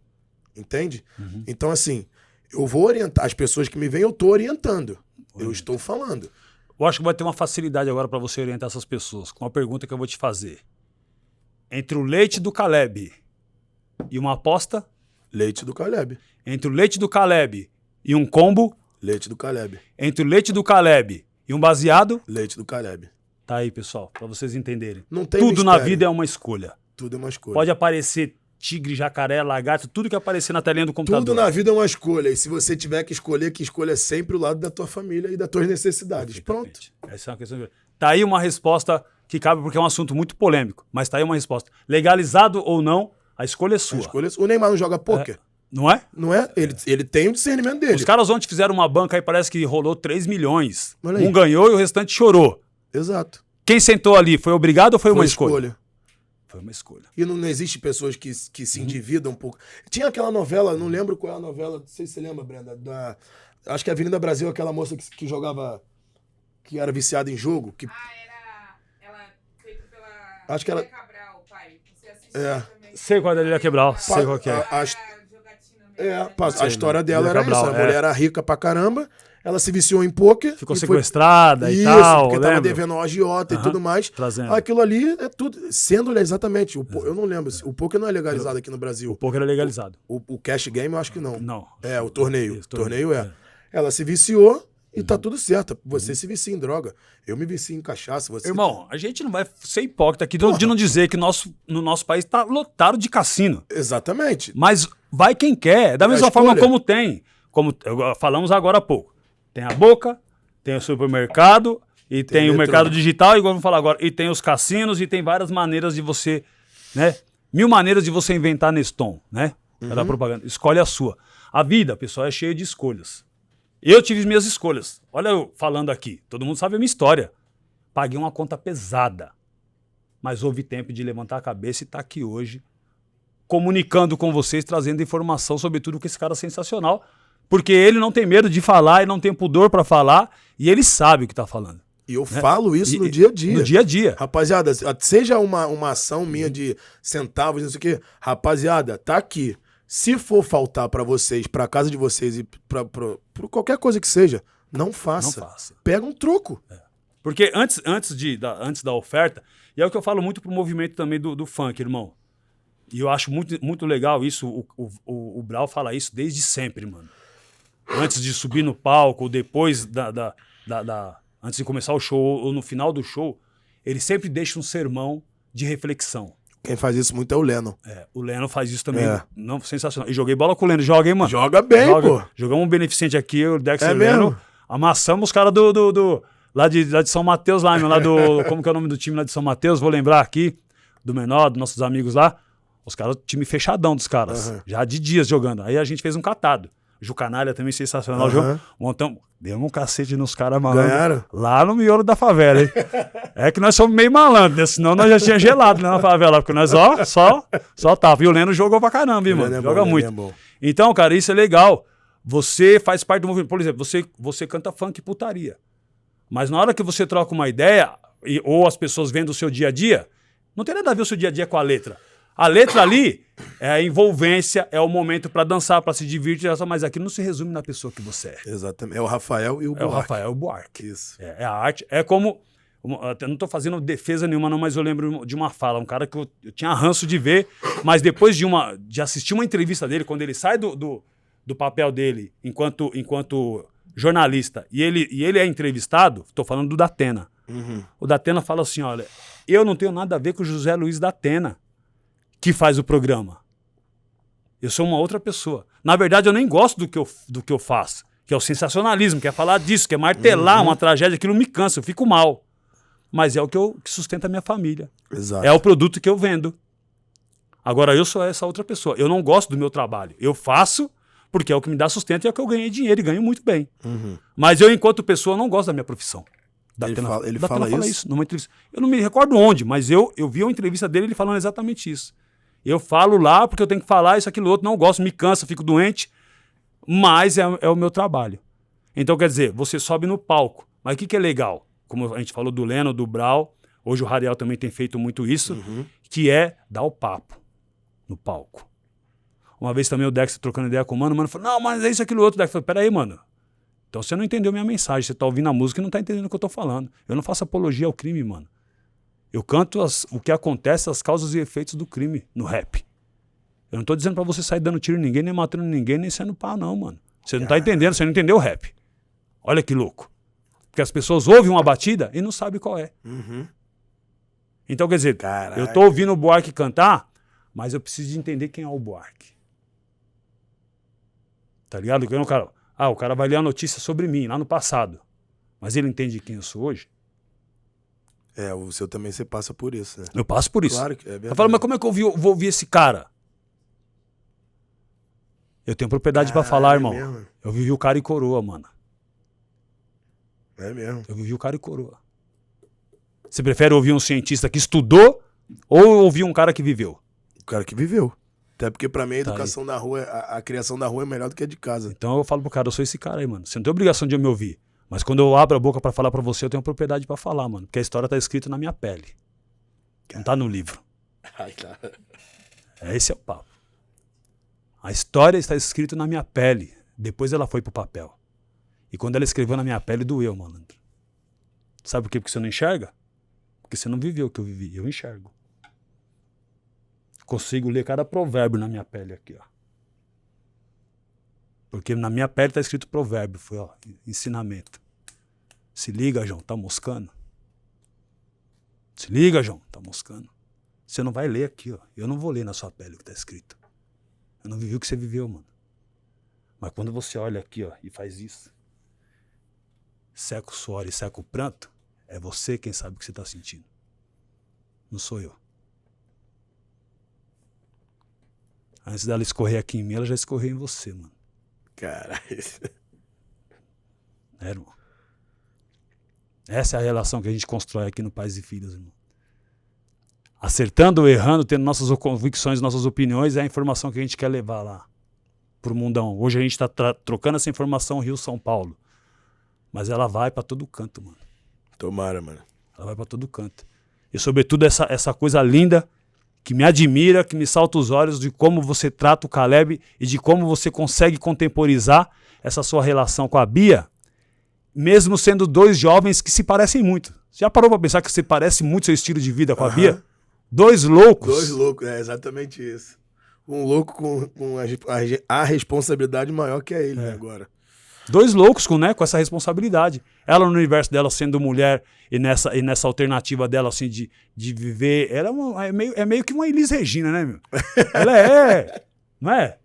Entende? Então, assim, eu vou orientar. As pessoas que me veem, eu tô orientando. Eu estou falando. Eu acho que vai ter uma facilidade agora para você orientar essas pessoas com uma pergunta que eu vou te fazer. Entre o leite do Caleb e uma aposta? Leite do Caleb. Entre o leite do Caleb e um combo? Leite do Caleb. Entre o leite do Caleb e um baseado? Leite do Caleb. Tá aí, pessoal, para vocês entenderem. Não tem tudo mistério. Na vida é uma escolha. Tudo é uma escolha. Pode aparecer tigre, jacaré, lagarto, tudo que aparecer na telinha do computador. Tudo na vida é uma escolha. E se você tiver que escolha sempre o lado da tua família e das tuas necessidades. Pronto. Essa é uma questão de... Tá aí uma resposta que cabe porque é um assunto muito polêmico, mas tá aí uma resposta. Legalizado ou não, a escolha é sua. O Neymar não joga pôquer. Não é? Não é? Ele tem o discernimento dele. Os caras ontem fizeram uma banca aí, parece que rolou 3 milhões. Um ganhou e o restante chorou. Exato. Quem sentou ali, foi obrigado ou foi uma escolha? Foi uma escolha. E não existe pessoas que se endividam um pouco. Tinha aquela novela, não lembro qual é a novela, não sei se você lembra, Brenda, acho que é Avenida Brasil, aquela moça que jogava, que era viciada em jogo. Era ela feita pela acho que ela... Cabral, pai. Você assistiu também. Sei qual é a Lilia Cabral, sei qual que é. A história dela era isso, a mulher era rica pra caramba, ela se viciou em pôquer. Ficou e sequestrada foi... e tal, porque tava lembra? devendo ao agiota e tudo mais. Trazendo. Aquilo ali é tudo, sendo exatamente, eu não lembro, o pôquer não é legalizado aqui no Brasil. O poker é legalizado. O cash game eu acho que não. Não. É, o torneio. Isso, torneio é. Ela se viciou e tá tudo certo. Você se vicia em droga. Eu me vicio em cachaça. Você... Irmão, a gente não vai ser hipócrita aqui de não dizer que no nosso país tá lotado de cassino. Exatamente. Mas vai quem quer. Da mesma forma como tem. Como falamos agora há pouco. Tem a Boca, tem o supermercado, e tem o mercado digital, igual vamos falar agora. E tem os cassinos, e tem várias maneiras de você, né? 1000 maneiras de você inventar nesse tom, né? Pela propaganda. Escolhe a sua. A vida, pessoal, é cheia de escolhas. Eu tive minhas escolhas. Olha eu falando aqui. Todo mundo sabe a minha história. Paguei uma conta pesada. Mas houve tempo de levantar a cabeça e estar aqui hoje comunicando com vocês, trazendo informação sobre tudo que esse cara é sensacional. Porque ele não tem medo de falar, ele não tem pudor para falar e ele sabe o que tá falando. E eu falo isso no dia a dia. No dia a dia. Rapaziada, seja uma ação minha de centavos, não sei o quê. Rapaziada, tá aqui. Se for faltar pra vocês, pra casa de vocês e pra qualquer coisa que seja, não faça. Não faça. Pega um troco. Porque antes da oferta, e é o que eu falo muito pro movimento também do funk, irmão. E eu acho muito, muito legal isso, o Brau fala isso desde sempre, mano. Antes de subir no palco, depois antes de começar o show ou no final do show, ele sempre deixa um sermão de reflexão. Quem faz isso muito é o Leno. O Leno faz isso também. Não, sensacional. E joguei bola com o Leno. Joga, hein, mano? Joga bem, pô. Jogamos um beneficente aqui, o Dex e o mesmo? Leno. Amassamos os caras lá de São Mateus, lá, meu, como que é o nome do time lá de São Mateus? Vou lembrar aqui, do menor, dos nossos amigos lá. Os caras, time fechadão dos caras. Já de dias jogando. Aí a gente fez um catado. Jucanalha também sensacional. Montamos, demos um cacete nos caras malandros. Ganharam? Lá no miolo da favela, hein? É que nós somos meio malandros, né? Senão nós já tínhamos gelado, né, na favela. Porque nós só tava. E o Leno jogou pra caramba, hein, mano? Joga muito. Então, cara, isso é legal. Você faz parte do movimento. Por exemplo, você canta funk e putaria. Mas na hora que você troca uma ideia, ou as pessoas vendo o seu dia a dia, não tem nada a ver o seu dia a dia com a letra. A letra ali é a envolvência, é o momento pra dançar, pra se divertir, mas aquilo não se resume na pessoa que você é. Exatamente. É o Rafael e o Buarque. É o Rafael e o Buarque. Isso. É a arte. É como... Eu não tô fazendo defesa nenhuma, não, mas eu lembro de uma fala. Um cara que eu tinha ranço de ver, mas depois de assistir uma entrevista dele, quando ele sai do papel dele enquanto jornalista e ele é entrevistado, tô falando do Datena. O Datena fala assim, olha, eu não tenho nada a ver com o José Luiz Datena, que faz o programa. Eu sou uma outra pessoa. Na verdade, eu nem gosto do que eu faço, que é o sensacionalismo, que é falar disso, que é martelar uma tragédia, aquilo me cansa, eu fico mal. Mas é o que sustenta a minha família. Exato. É o produto que eu vendo. Agora, eu sou essa outra pessoa. Eu não gosto do meu trabalho. Eu faço porque é o que me dá sustento e é o que eu ganhei dinheiro e ganho muito bem. Mas eu, enquanto pessoa, não gosto da minha profissão. Ele fala isso numa entrevista. Eu não me recordo onde, mas eu vi uma entrevista dele ele falando exatamente isso. Eu falo lá porque eu tenho que falar isso, aquilo, outro, não gosto, me cansa, fico doente, mas é o meu trabalho. Então, quer dizer, você sobe no palco, mas o que é legal? Como a gente falou do Leno, do Brau, hoje o Rariel também tem feito muito isso, que é dar o papo no palco. Uma vez também o Dex trocando ideia com o mano falou, não, mas é isso, aquilo, outro. O Dex falou, peraí, mano, então você não entendeu minha mensagem, você tá ouvindo a música e não tá entendendo o que eu tô falando. Eu não faço apologia ao crime, mano. Eu canto o que acontece, as causas e efeitos do crime no rap. Eu não tô dizendo pra você sair dando tiro em ninguém, nem matando ninguém, nem sendo pá, não, mano. Você não tá entendendo, você não entendeu o rap. Olha que louco. Porque as pessoas ouvem uma batida e não sabem qual é. Então, quer dizer, eu tô ouvindo o Buarque cantar, mas eu preciso de entender quem é o Buarque. Tá ligado? O cara vai ler a notícia sobre mim, lá no passado. Mas ele entende quem eu sou hoje? O seu também, você passa por isso, né? Eu passo por isso. Claro que é verdade. Eu falo, mas como é que eu vou ouvir esse cara? Eu tenho propriedade pra falar, irmão. Mesmo? Eu vivi o cara e coroa, mano. É mesmo. Eu vivi o cara e coroa. Você prefere ouvir um cientista que estudou ou ouvir um cara que viveu? O cara que viveu. Até porque pra mim a educação da rua, a criação da rua é melhor do que a de casa. Então eu falo pro cara, eu sou esse cara aí, mano. Você não tem obrigação de me ouvir. Mas quando eu abro a boca pra falar pra você, eu tenho propriedade pra falar, mano. Porque a história tá escrita na minha pele. Não tá no livro. Esse é o papo. A história está escrita na minha pele. Depois ela foi pro papel. E quando ela escreveu na minha pele, doeu, malandro. Sabe por quê? Porque você não enxerga? Porque você não viveu o que eu vivi. Eu enxergo. Consigo ler cada provérbio na minha pele aqui, ó. Porque na minha pele tá escrito provérbio. Foi, ó, ensinamento. Se liga, João, tá moscando? Se liga, João, tá moscando? Você não vai ler aqui, ó. Eu não vou ler na sua pele o que tá escrito. Eu não vivi o que você viveu, mano. Mas quando você olha aqui, ó, e faz isso, seca o suor e seca o pranto, é você quem sabe o que você tá sentindo. Não sou eu. Antes dela escorrer aqui em mim, ela já escorreu em você, mano. Caralho. É, irmão. Essa é a relação que a gente constrói aqui no Pais e Filhos, irmão. Acertando ou errando, tendo nossas convicções, nossas opiniões, é a informação que a gente quer levar lá pro mundão. Hoje a gente tá trocando essa informação Rio-São Paulo. Mas ela vai pra todo canto, mano. Tomara, mano. Ela vai pra todo canto. E sobretudo essa coisa linda que me admira, que me salta os olhos de como você trata o Caleb e de como você consegue contemporizar essa sua relação com a Bia, mesmo sendo dois jovens que se parecem muito. Já parou pra pensar que você parece muito seu estilo de vida com a Bia? Dois loucos. Dois loucos, é exatamente isso. Um louco com a responsabilidade maior que é ele, né, agora. Dois loucos com essa responsabilidade. Ela no universo dela sendo mulher e nessa alternativa dela assim de viver. Ela é meio que uma Elis Regina, né, meu? Ela é, não é?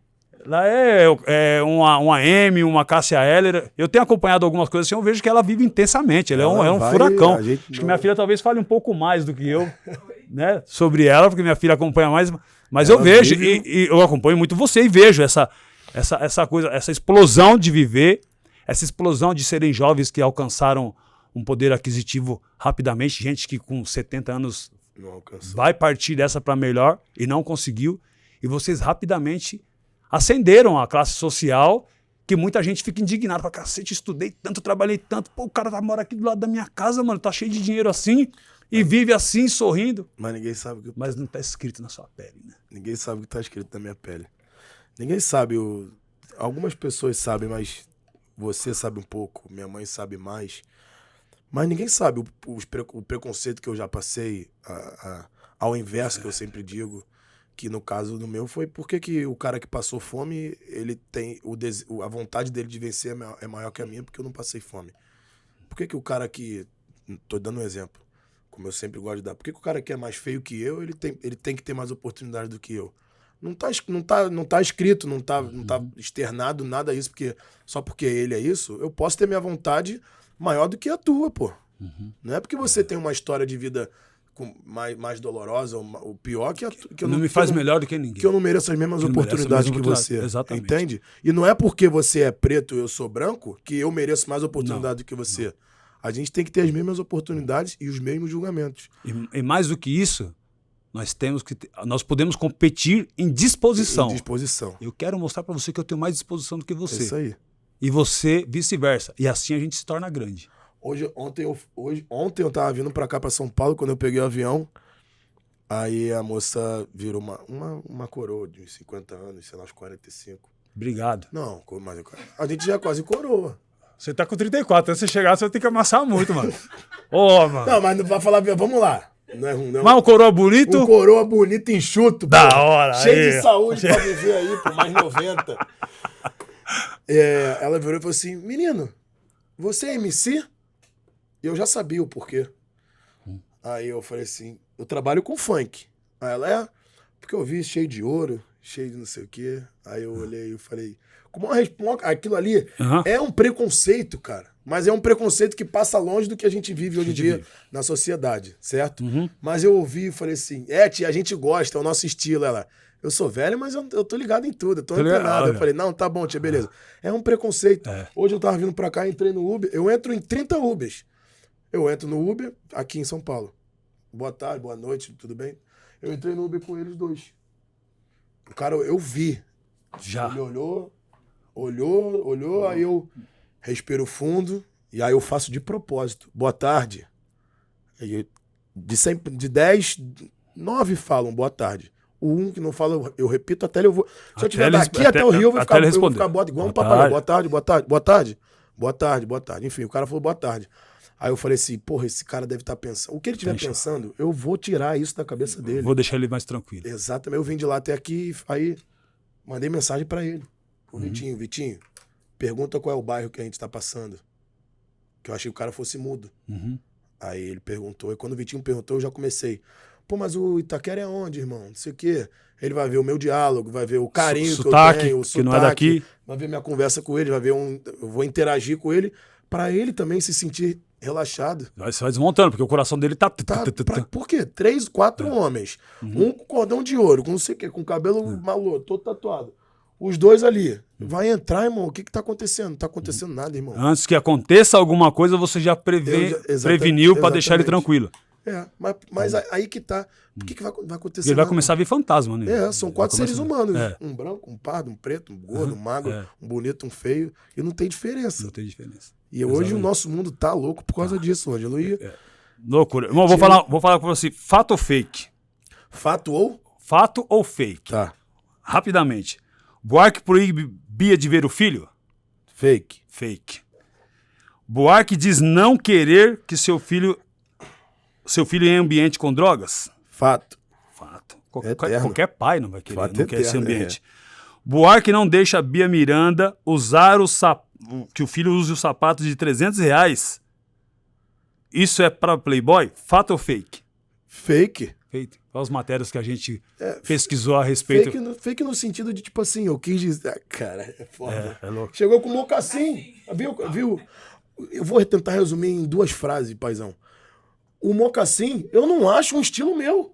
Ela é uma M, uma Cássia Eller. Eu tenho acompanhado algumas coisas assim, eu vejo que ela vive intensamente. Ela é um furacão. Acho que minha filha talvez fale um pouco mais do que eu, né, sobre ela, porque minha filha acompanha mais. Mas ela eu vejo, e eu acompanho muito você e vejo essa coisa, essa explosão de viver, essa explosão de serem jovens que alcançaram um poder aquisitivo rapidamente, gente que com 70 anos vai partir dessa para melhor e não conseguiu, e vocês rapidamente ascenderam a classe social, que muita gente fica indignada, fala, cacete, estudei tanto, trabalhei tanto, pô, o cara mora aqui do lado da minha casa, mano, tá cheio de dinheiro assim, e vive assim, sorrindo. Mas ninguém sabe o que... Mas não tá escrito na sua pele, né? Ninguém sabe o que tá escrito na minha pele. Ninguém sabe, algumas pessoas sabem, mas você sabe um pouco, minha mãe sabe mais. Mas ninguém sabe o preconceito que eu já passei, ao inverso que eu sempre digo, que no caso do meu foi porque que o cara que passou fome, ele tem a vontade dele de vencer é maior que a minha, porque eu não passei fome. Por que que o cara que... Tô dando um exemplo, como eu sempre gosto de dar. Por que que o cara que é mais feio que eu, ele tem que ter mais oportunidade do que eu? Não tá escrito, não tá externado nada isso, só porque ele é isso, eu posso ter minha vontade maior do que a tua, pô. Não é porque você tem uma história de vida mais dolorosa ou pior que eu não me faz melhor do que ninguém. Que eu não mereço as mesmas oportunidades que você. Exatamente. Entende? E não é porque você é preto e eu sou branco que eu mereço mais oportunidade do que você. Não. A gente tem que ter as mesmas oportunidades e os mesmos julgamentos. E mais do que isso, nós podemos competir em disposição. Em disposição. Eu quero mostrar para você que eu tenho mais disposição do que você. É isso aí. E você vice-versa. E assim a gente se torna grande. Ontem eu tava vindo pra cá, pra São Paulo, quando eu peguei o avião, aí a moça virou uma coroa de uns 50 anos, sei lá, uns 45. Obrigado. Não, mas a gente já é quase coroa. Você tá com 34, antes de você chegar, você vai ter que amassar muito, mano. Ô, mano. Não, mas não vai falar, vamos lá. Não é ruim, não. Mas um coroa bonito? Um coroa bonito, enxuto. Da pô. hora. Cheio aí. de saúde pra viver aí, por mais 90. Ela virou e falou assim, menino, você é MC? E eu já sabia o porquê. Aí eu falei assim, eu trabalho com funk. Aí ela, porque eu vi cheio de ouro, cheio de não sei o quê. Aí eu olhei e falei, como uma resposta, aquilo ali é um preconceito, cara. Mas é um preconceito que passa longe do que a gente vive hoje em dia na sociedade, certo? Mas eu ouvi e falei assim, tia, a gente gosta, é o nosso estilo. Ela, eu sou velho, mas eu tô ligado em tudo, eu tô antenado. Eu falei, não, tá bom, tia, beleza. É um preconceito. Hoje eu tava vindo pra cá, entrei no Uber, eu entro em 30 Ubers. Eu entro no Uber aqui em São Paulo. Boa tarde, boa noite, tudo bem? Eu entrei no Uber com eles dois. O cara, eu vi. Já. Ele olhou, aí eu respiro fundo e aí eu faço de propósito. Boa tarde. De 10, 9 falam boa tarde. O um que não fala, eu repito até ele. Se eu estiver daqui até o Rio, eu vou ficar igual um papagaio. Boa tarde, boa tarde, boa tarde. Boa tarde, boa tarde. Enfim, o cara falou boa tarde. Aí eu falei assim, porra, esse cara deve estar pensando. O que ele estiver pensando, eu vou tirar isso da cabeça dele. Vou deixar ele mais tranquilo. Exatamente. Eu vim de lá até aqui, aí mandei mensagem pra ele. O Vitinho, pergunta qual é o bairro que a gente tá passando. Que eu achei que o cara fosse mudo. Aí ele perguntou, e quando o Vitinho perguntou, eu já comecei. Pô, mas o Itaquera é onde, irmão? Não sei o quê. Ele vai ver o meu diálogo, vai ver o carinho sotaque, que eu tenho, o que não é daqui. Vai ver minha conversa com ele, vai ver eu vou interagir com ele, pra ele também se sentir relaxado. Você vai desmontando, porque o coração dele tá... Por quê? 3, 4 homens. Um com cordão de ouro, com não sei o quê, com cabelo maluco, todo tatuado. Os 2 ali. Vai entrar, irmão. O que tá acontecendo? Não tá acontecendo nada, irmão. Antes que aconteça alguma coisa, você já preveniu pra deixar ele tranquilo. Mas aí que tá. O que vai acontecer? Ele vai começar a ver fantasma, né? São 4 seres humanos. Um branco, um pardo, um preto, um gordo, um magro, um bonito, um feio. E não tem diferença. Não tem diferença. E hoje o nosso mundo tá louco por causa disso, Ângelo. Loucura. Irmão, vou falar com você. Fato ou fake? Fato ou? Fato ou fake? Tá. Rapidamente. Buarque proíbe Bia de ver o filho? Fake. Fake. Buarque diz não querer que seu filho em ambiente com drogas? Fato. Fato. Qualquer pai não vai querer, Fato não quer esse eterno, ambiente. Buarque não deixa a Bia Miranda usar que o filho use o sapato de R$300. Isso é para Playboy? Fato ou fake? Fake. Fake. Olha as matérias que a gente pesquisou a respeito. Fake no sentido de, tipo assim, eu quis dizer... Cara, é foda. É louco. Chegou com mocassim. Viu? Eu vou tentar resumir em 2 frases, paizão. O mocassim, eu não acho um estilo meu.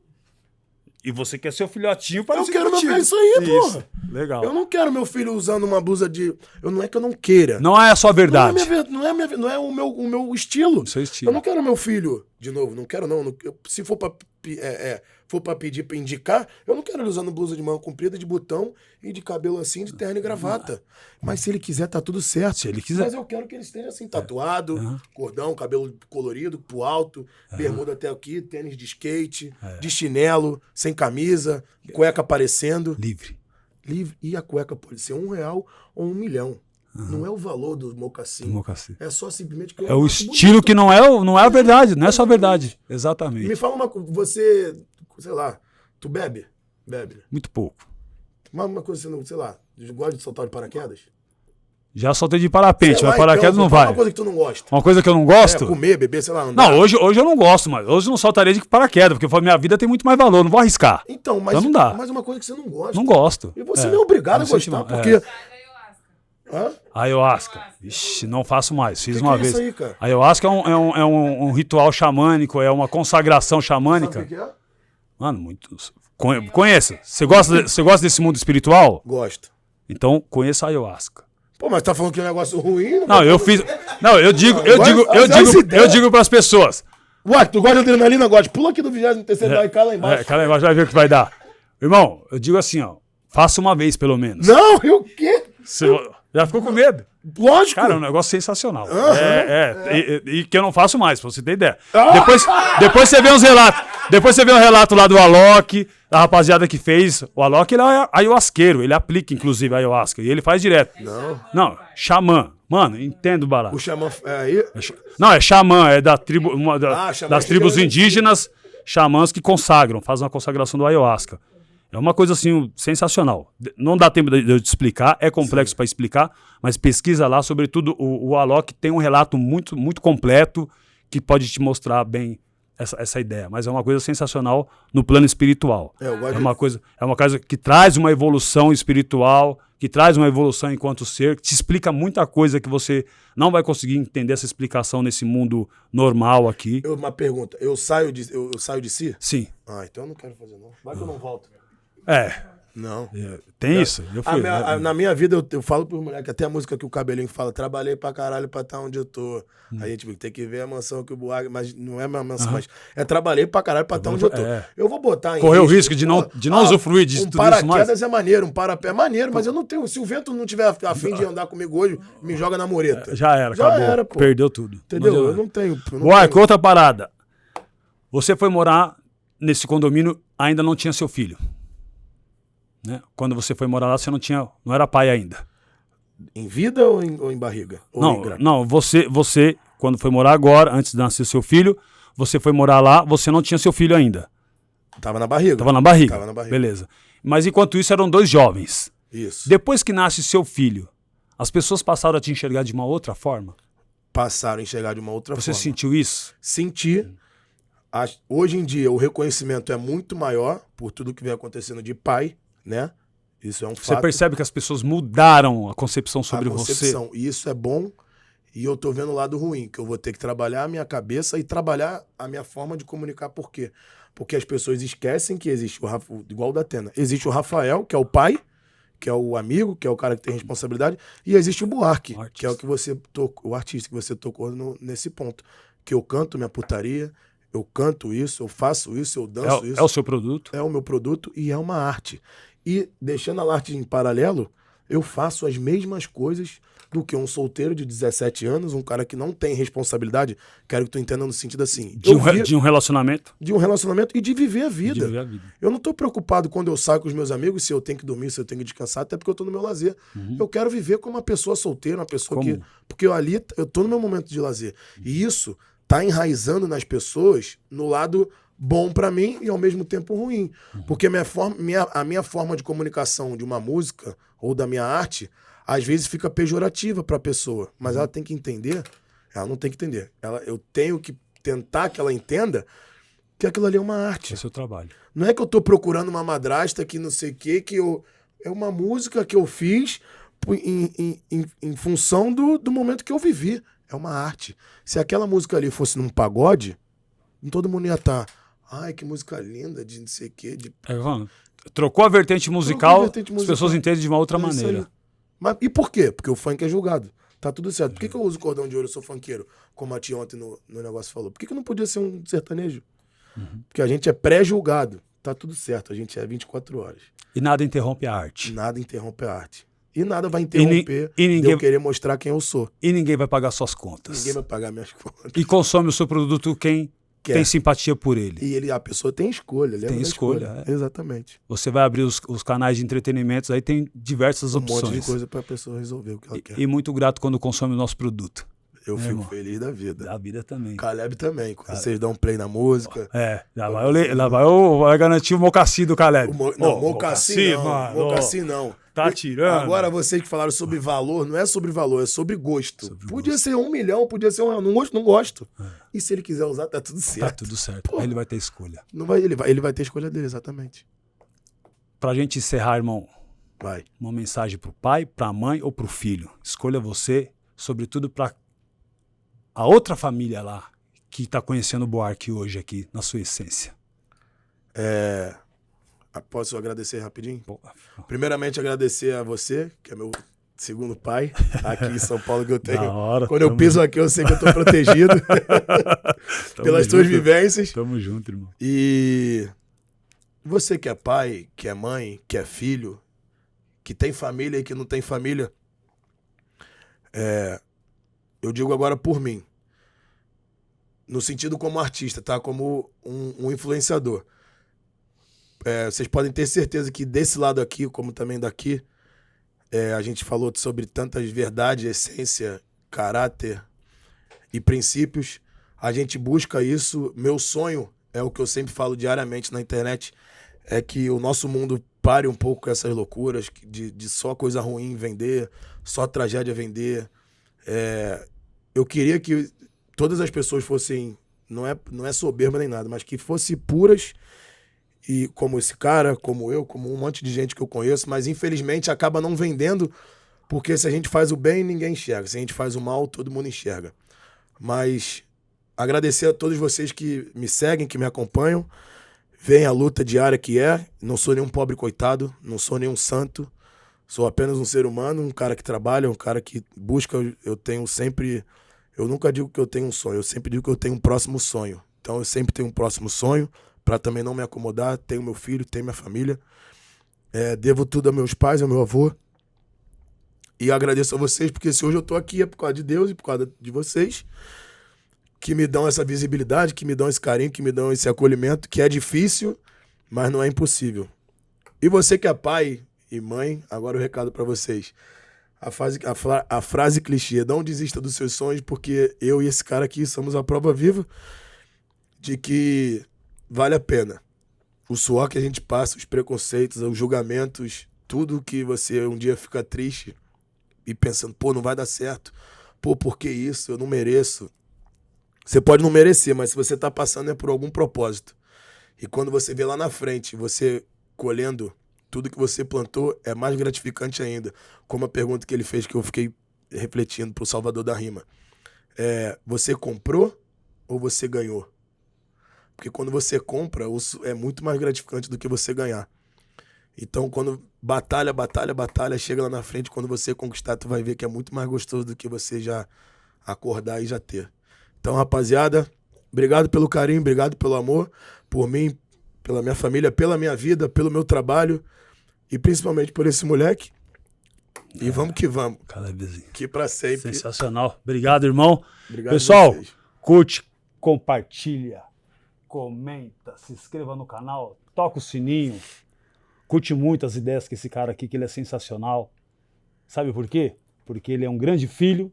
E você quer seu filhotinho para Eu quero meu filho isso aí, porra. Legal. Eu não quero meu filho usando uma blusa de... Não é que eu não queira. Não é a sua verdade. Não é o meu estilo. O seu estilo. Eu não quero meu filho, de novo, não quero não. Se for pra pedir pra indicar, eu não quero ele usando blusa de manga comprida, de botão e de cabelo assim, de terno e gravata. Mas se ele quiser, tá tudo certo. Se ele quiser. Mas eu quero que ele esteja assim, tatuado, cordão, cabelo colorido, pro alto, bermuda até aqui, tênis de skate, de chinelo, sem camisa, cueca aparecendo. Livre. E a cueca pode ser R$1 ou R$1 milhão. Não é o valor do mocassim. É só simplesmente que é o estilo bonito. Que não é a verdade, não é só a verdade. Exatamente. Me fala uma coisa, você, sei lá, tu bebe? Bebe. Muito pouco. Uma coisa, você não, sei lá, gosta de soltar de paraquedas? Já soltei de parapente, lá, mas paraquedas então, não vai. Uma coisa que tu não gosta. Uma coisa que eu não gosto? Comer, beber, sei lá. Andar. Não, hoje eu não gosto mais. Hoje eu não soltaria de paraquedas, porque minha vida tem muito mais valor, não vou arriscar. Então não dá. Mas uma coisa que você não gosta. Não gosto. E você não é obrigado a gostar, porque... Ayahuasca. Ixi, não faço mais. Fiz uma vez. É isso aí, cara? Ayahuasca é um ritual xamânico, é uma consagração xamânica. Sabe o que é? Mano, muito. Conheça. Você gosta desse mundo espiritual? Gosto. Então conheça a Ayahuasca. Pô, mas tá falando que é um negócio ruim? Não, eu fiz. Não, eu digo pras pessoas. Ué, tu gosta de adrenalina? Gosta. Pula aqui do 23º e cai lá embaixo. Cai lá embaixo, vai ver o que vai dar. Irmão, eu digo assim, ó. Faça uma vez, pelo menos. Não, eu o quê? Já ficou com medo? Lógico. Cara, é um negócio sensacional. E que eu não faço mais, pra você ter ideia. Depois você vê uns relatos. Depois você vê um relato lá do Alok, da rapaziada que fez. O Alok, ele é ayahuasqueiro. Ele aplica, inclusive, a ayahuasca. E ele faz direto. Não, xamã. Mano, entendo o barato. O xamã é aí? Não, é xamã. É da tribo, das tribos indígenas, xamãs que consagram. Fazem uma consagração do ayahuasca. É uma coisa, assim, sensacional. Não dá tempo de eu te explicar, é complexo para explicar, mas pesquisa lá, sobretudo o Alok tem um relato muito, muito completo que pode te mostrar bem essa ideia. Mas é uma coisa sensacional no plano espiritual. É uma coisa que traz uma evolução espiritual, que traz uma evolução enquanto ser, que te explica muita coisa que você não vai conseguir entender essa explicação nesse mundo normal aqui. Uma pergunta, eu saio de si? Sim. Então eu não quero fazer não. Vai que eu não volto. Não. Tem isso? Eu fui, na minha vida, eu falo pros moleques, até a música que o Cabelinho fala, trabalhei pra caralho pra estar onde eu tô. A gente tem que ver a mansão que o Buarque, mas não é uma mansão, mas trabalhei pra caralho pra estar onde eu tô. Eu vou botar em correr o risco de não usufruir de tudo isso mais. Um paraquedas é maneiro, um parapé é maneiro, mas eu não tenho, se o vento não tiver a fim de andar comigo hoje, me joga na mureta. Já era, pô. Perdeu tudo. Entendeu? Eu não tenho. Buarque, outra parada. Você foi morar nesse condomínio, ainda não tinha seu filho. Né? Quando você foi morar lá, você não era pai ainda. Em vida ou em barriga? Ou em grávida? Não, você, quando foi morar agora, antes de nascer seu filho, você foi morar lá, você não tinha seu filho ainda. Tava na barriga. Tava na barriga. Tava na barriga. Beleza. Mas enquanto isso, eram 2 jovens. Isso. Depois que nasce seu filho, as pessoas passaram a te enxergar de uma outra forma? Passaram a enxergar de uma outra Você forma. sentiu isso? Senti. Hoje em dia, o reconhecimento é muito maior por tudo que vem acontecendo de pai, né? Isso é um Você fato. percebe que as pessoas mudaram a concepção sobre A concepção. E isso é bom. E eu tô vendo o lado ruim, que eu vou ter que trabalhar a minha cabeça e trabalhar a minha forma de comunicar. Por quê? Porque as pessoas esquecem que existe igual o da Atena. Existe o Rafael, que é o pai, que é o amigo, que é o cara que tem responsabilidade, e existe o Buarque, que é o que você tocou, o artista que você tocou nesse ponto. Que eu canto minha putaria, eu canto isso, eu faço isso, eu danço isso. É o seu produto? É o meu produto e é uma arte. E deixando a arte em paralelo, eu faço as mesmas coisas do que um solteiro de 17 anos, um cara que não tem responsabilidade. Quero que tu entenda no sentido assim. De um relacionamento? De um relacionamento e de viver a vida. De viver a vida. Eu não tô preocupado quando eu saio com os meus amigos, se eu tenho que dormir, se eu tenho que descansar, até porque eu tô no meu lazer. Eu quero viver como uma pessoa solteira, uma pessoa Como? que... Porque eu tô no meu momento de lazer. E isso tá enraizando nas pessoas no lado bom pra mim e ao mesmo tempo ruim. Porque a minha forma de comunicação de uma música ou da minha arte, às vezes fica pejorativa pra pessoa. Mas ela tem que entender, ela não tem que entender. Eu tenho que tentar que ela entenda que aquilo ali é uma arte. É o seu trabalho. Não é que eu tô procurando uma madrasta que não sei o quê, é uma música que eu fiz em função do momento que eu vivi. É uma arte. Se aquela música ali fosse num pagode, todo mundo ia estar... Ai, que música linda, de não sei o quê. Trocou a vertente musical, as pessoas entendem de uma outra É isso maneira. aí. Mas, e por quê? Porque o funk é julgado. Tá tudo certo. Por que eu uso cordão de ouro, eu sou funkeiro? Como a tia ontem no negócio falou. Por que não podia ser um sertanejo? Porque a gente é pré-julgado. Tá tudo certo, a gente é 24 horas. E nada interrompe a arte. Nada interrompe a arte. E nada vai interromper ninguém... de eu querer mostrar quem eu sou. E ninguém vai pagar suas contas. Ninguém vai pagar minhas contas. E consome o seu produto quem tem simpatia por ele. E a pessoa tem escolha. Tem escolha. Exatamente. Você vai abrir os canais de entretenimento, aí tem diversas opções. Um monte de coisa pra pessoa resolver o que ela quer. E muito grato quando consome o nosso produto. Eu fico feliz da vida. Da vida também. Caleb também. Quando vocês dão um play na música. Vai garantir o mocassim do Caleb. Mocassim não. Mocassim não. Tá tirando. Agora vocês que falaram sobre valor, não é sobre valor, é sobre gosto. Podia ser 1 milhão, podia ser R$1. Não gosto. E se ele quiser usar, tá tudo certo. Tá tudo certo. Aí ele vai ter escolha. Ele vai ter escolha dele, exatamente. Pra gente encerrar, irmão. Vai. Uma mensagem pro pai, pra mãe ou pro filho. Escolha você, sobretudo pra a outra família lá que tá conhecendo o Buarque hoje aqui, na sua essência. Posso agradecer rapidinho? Primeiramente, agradecer a você, que é meu segundo pai, aqui em São Paulo, que eu tenho. Quando eu piso aqui, eu sei que eu tô protegido pelas tuas vivências. Tamo junto, irmão. E você que é pai, que é mãe, que é filho, que tem família e que não tem família, eu digo agora por mim, no sentido como artista, tá? Como um influenciador. Vocês podem ter certeza que desse lado aqui, como também daqui, a gente falou sobre tantas verdades, essência, caráter e princípios. A gente busca isso. Meu sonho, é o que eu sempre falo diariamente na internet, é que o nosso mundo pare um pouco com essas loucuras de só coisa ruim vender, só tragédia vender. Eu queria que todas as pessoas fossem, não é soberba nem nada, mas que fossem puras, e como esse cara, como eu, como um monte de gente que eu conheço, mas infelizmente acaba não vendendo, porque se a gente faz o bem, ninguém enxerga. Se a gente faz o mal, todo mundo enxerga. Mas agradecer a todos vocês que me seguem, que me acompanham, veem a luta diária que é. Não sou nenhum pobre coitado, não sou nenhum santo, sou apenas um ser humano, um cara que trabalha, um cara que busca. Eu nunca digo que eu tenho um sonho, eu sempre digo que eu tenho um próximo sonho. Então eu sempre tenho um próximo sonho, para também não me acomodar. Tenho meu filho, tenho minha família. Devo tudo a meus pais, ao meu avô. E agradeço a vocês, porque se hoje eu tô aqui é por causa de Deus e por causa de vocês, que me dão essa visibilidade, que me dão esse carinho, que me dão esse acolhimento, que é difícil, mas não é impossível. E você que é pai e mãe, agora o recado para vocês. a frase clichê, não desista dos seus sonhos, porque eu e esse cara aqui somos a prova viva de que vale a pena. O suor que a gente passa, os preconceitos, os julgamentos, tudo que você um dia fica triste e pensando, pô, não vai dar certo. Pô, por que isso? Eu não mereço. Você pode não merecer, mas se você tá passando é por algum propósito. E quando você vê lá na frente, você colhendo tudo que você plantou, é mais gratificante ainda. Como a pergunta que ele fez, que eu fiquei refletindo pro Salvador da Rima. Você comprou ou você ganhou? Porque quando você compra, é muito mais gratificante do que você ganhar. Então, quando batalha, chega lá na frente, quando você conquistar, tu vai ver que é muito mais gostoso do que você já acordar e já ter. Então, rapaziada, obrigado pelo carinho, obrigado pelo amor, por mim, pela minha família, pela minha vida, pelo meu trabalho e principalmente por esse moleque. E vamos que vamos. Calebzinho. Que pra sempre. Sensacional. Obrigado, irmão. Obrigado. Pessoal, curte, compartilha, comenta, se inscreva no canal, toca o sininho. Curte muito as ideias que esse cara aqui, que ele é sensacional. Sabe por quê? Porque ele é um grande filho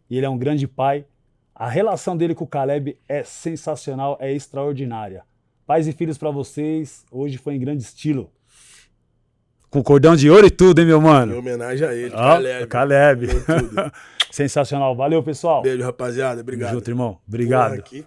e ele é um grande pai. A relação dele com o Caleb é sensacional, é extraordinária. Pais e filhos pra vocês, hoje foi em grande estilo. Com cordão de ouro e tudo, hein, meu mano? Em homenagem a ele, Caleb. Sensacional. Valeu, pessoal. Beijo, rapaziada. Obrigado. Tamo junto, irmão. Obrigado. Porra, aqui.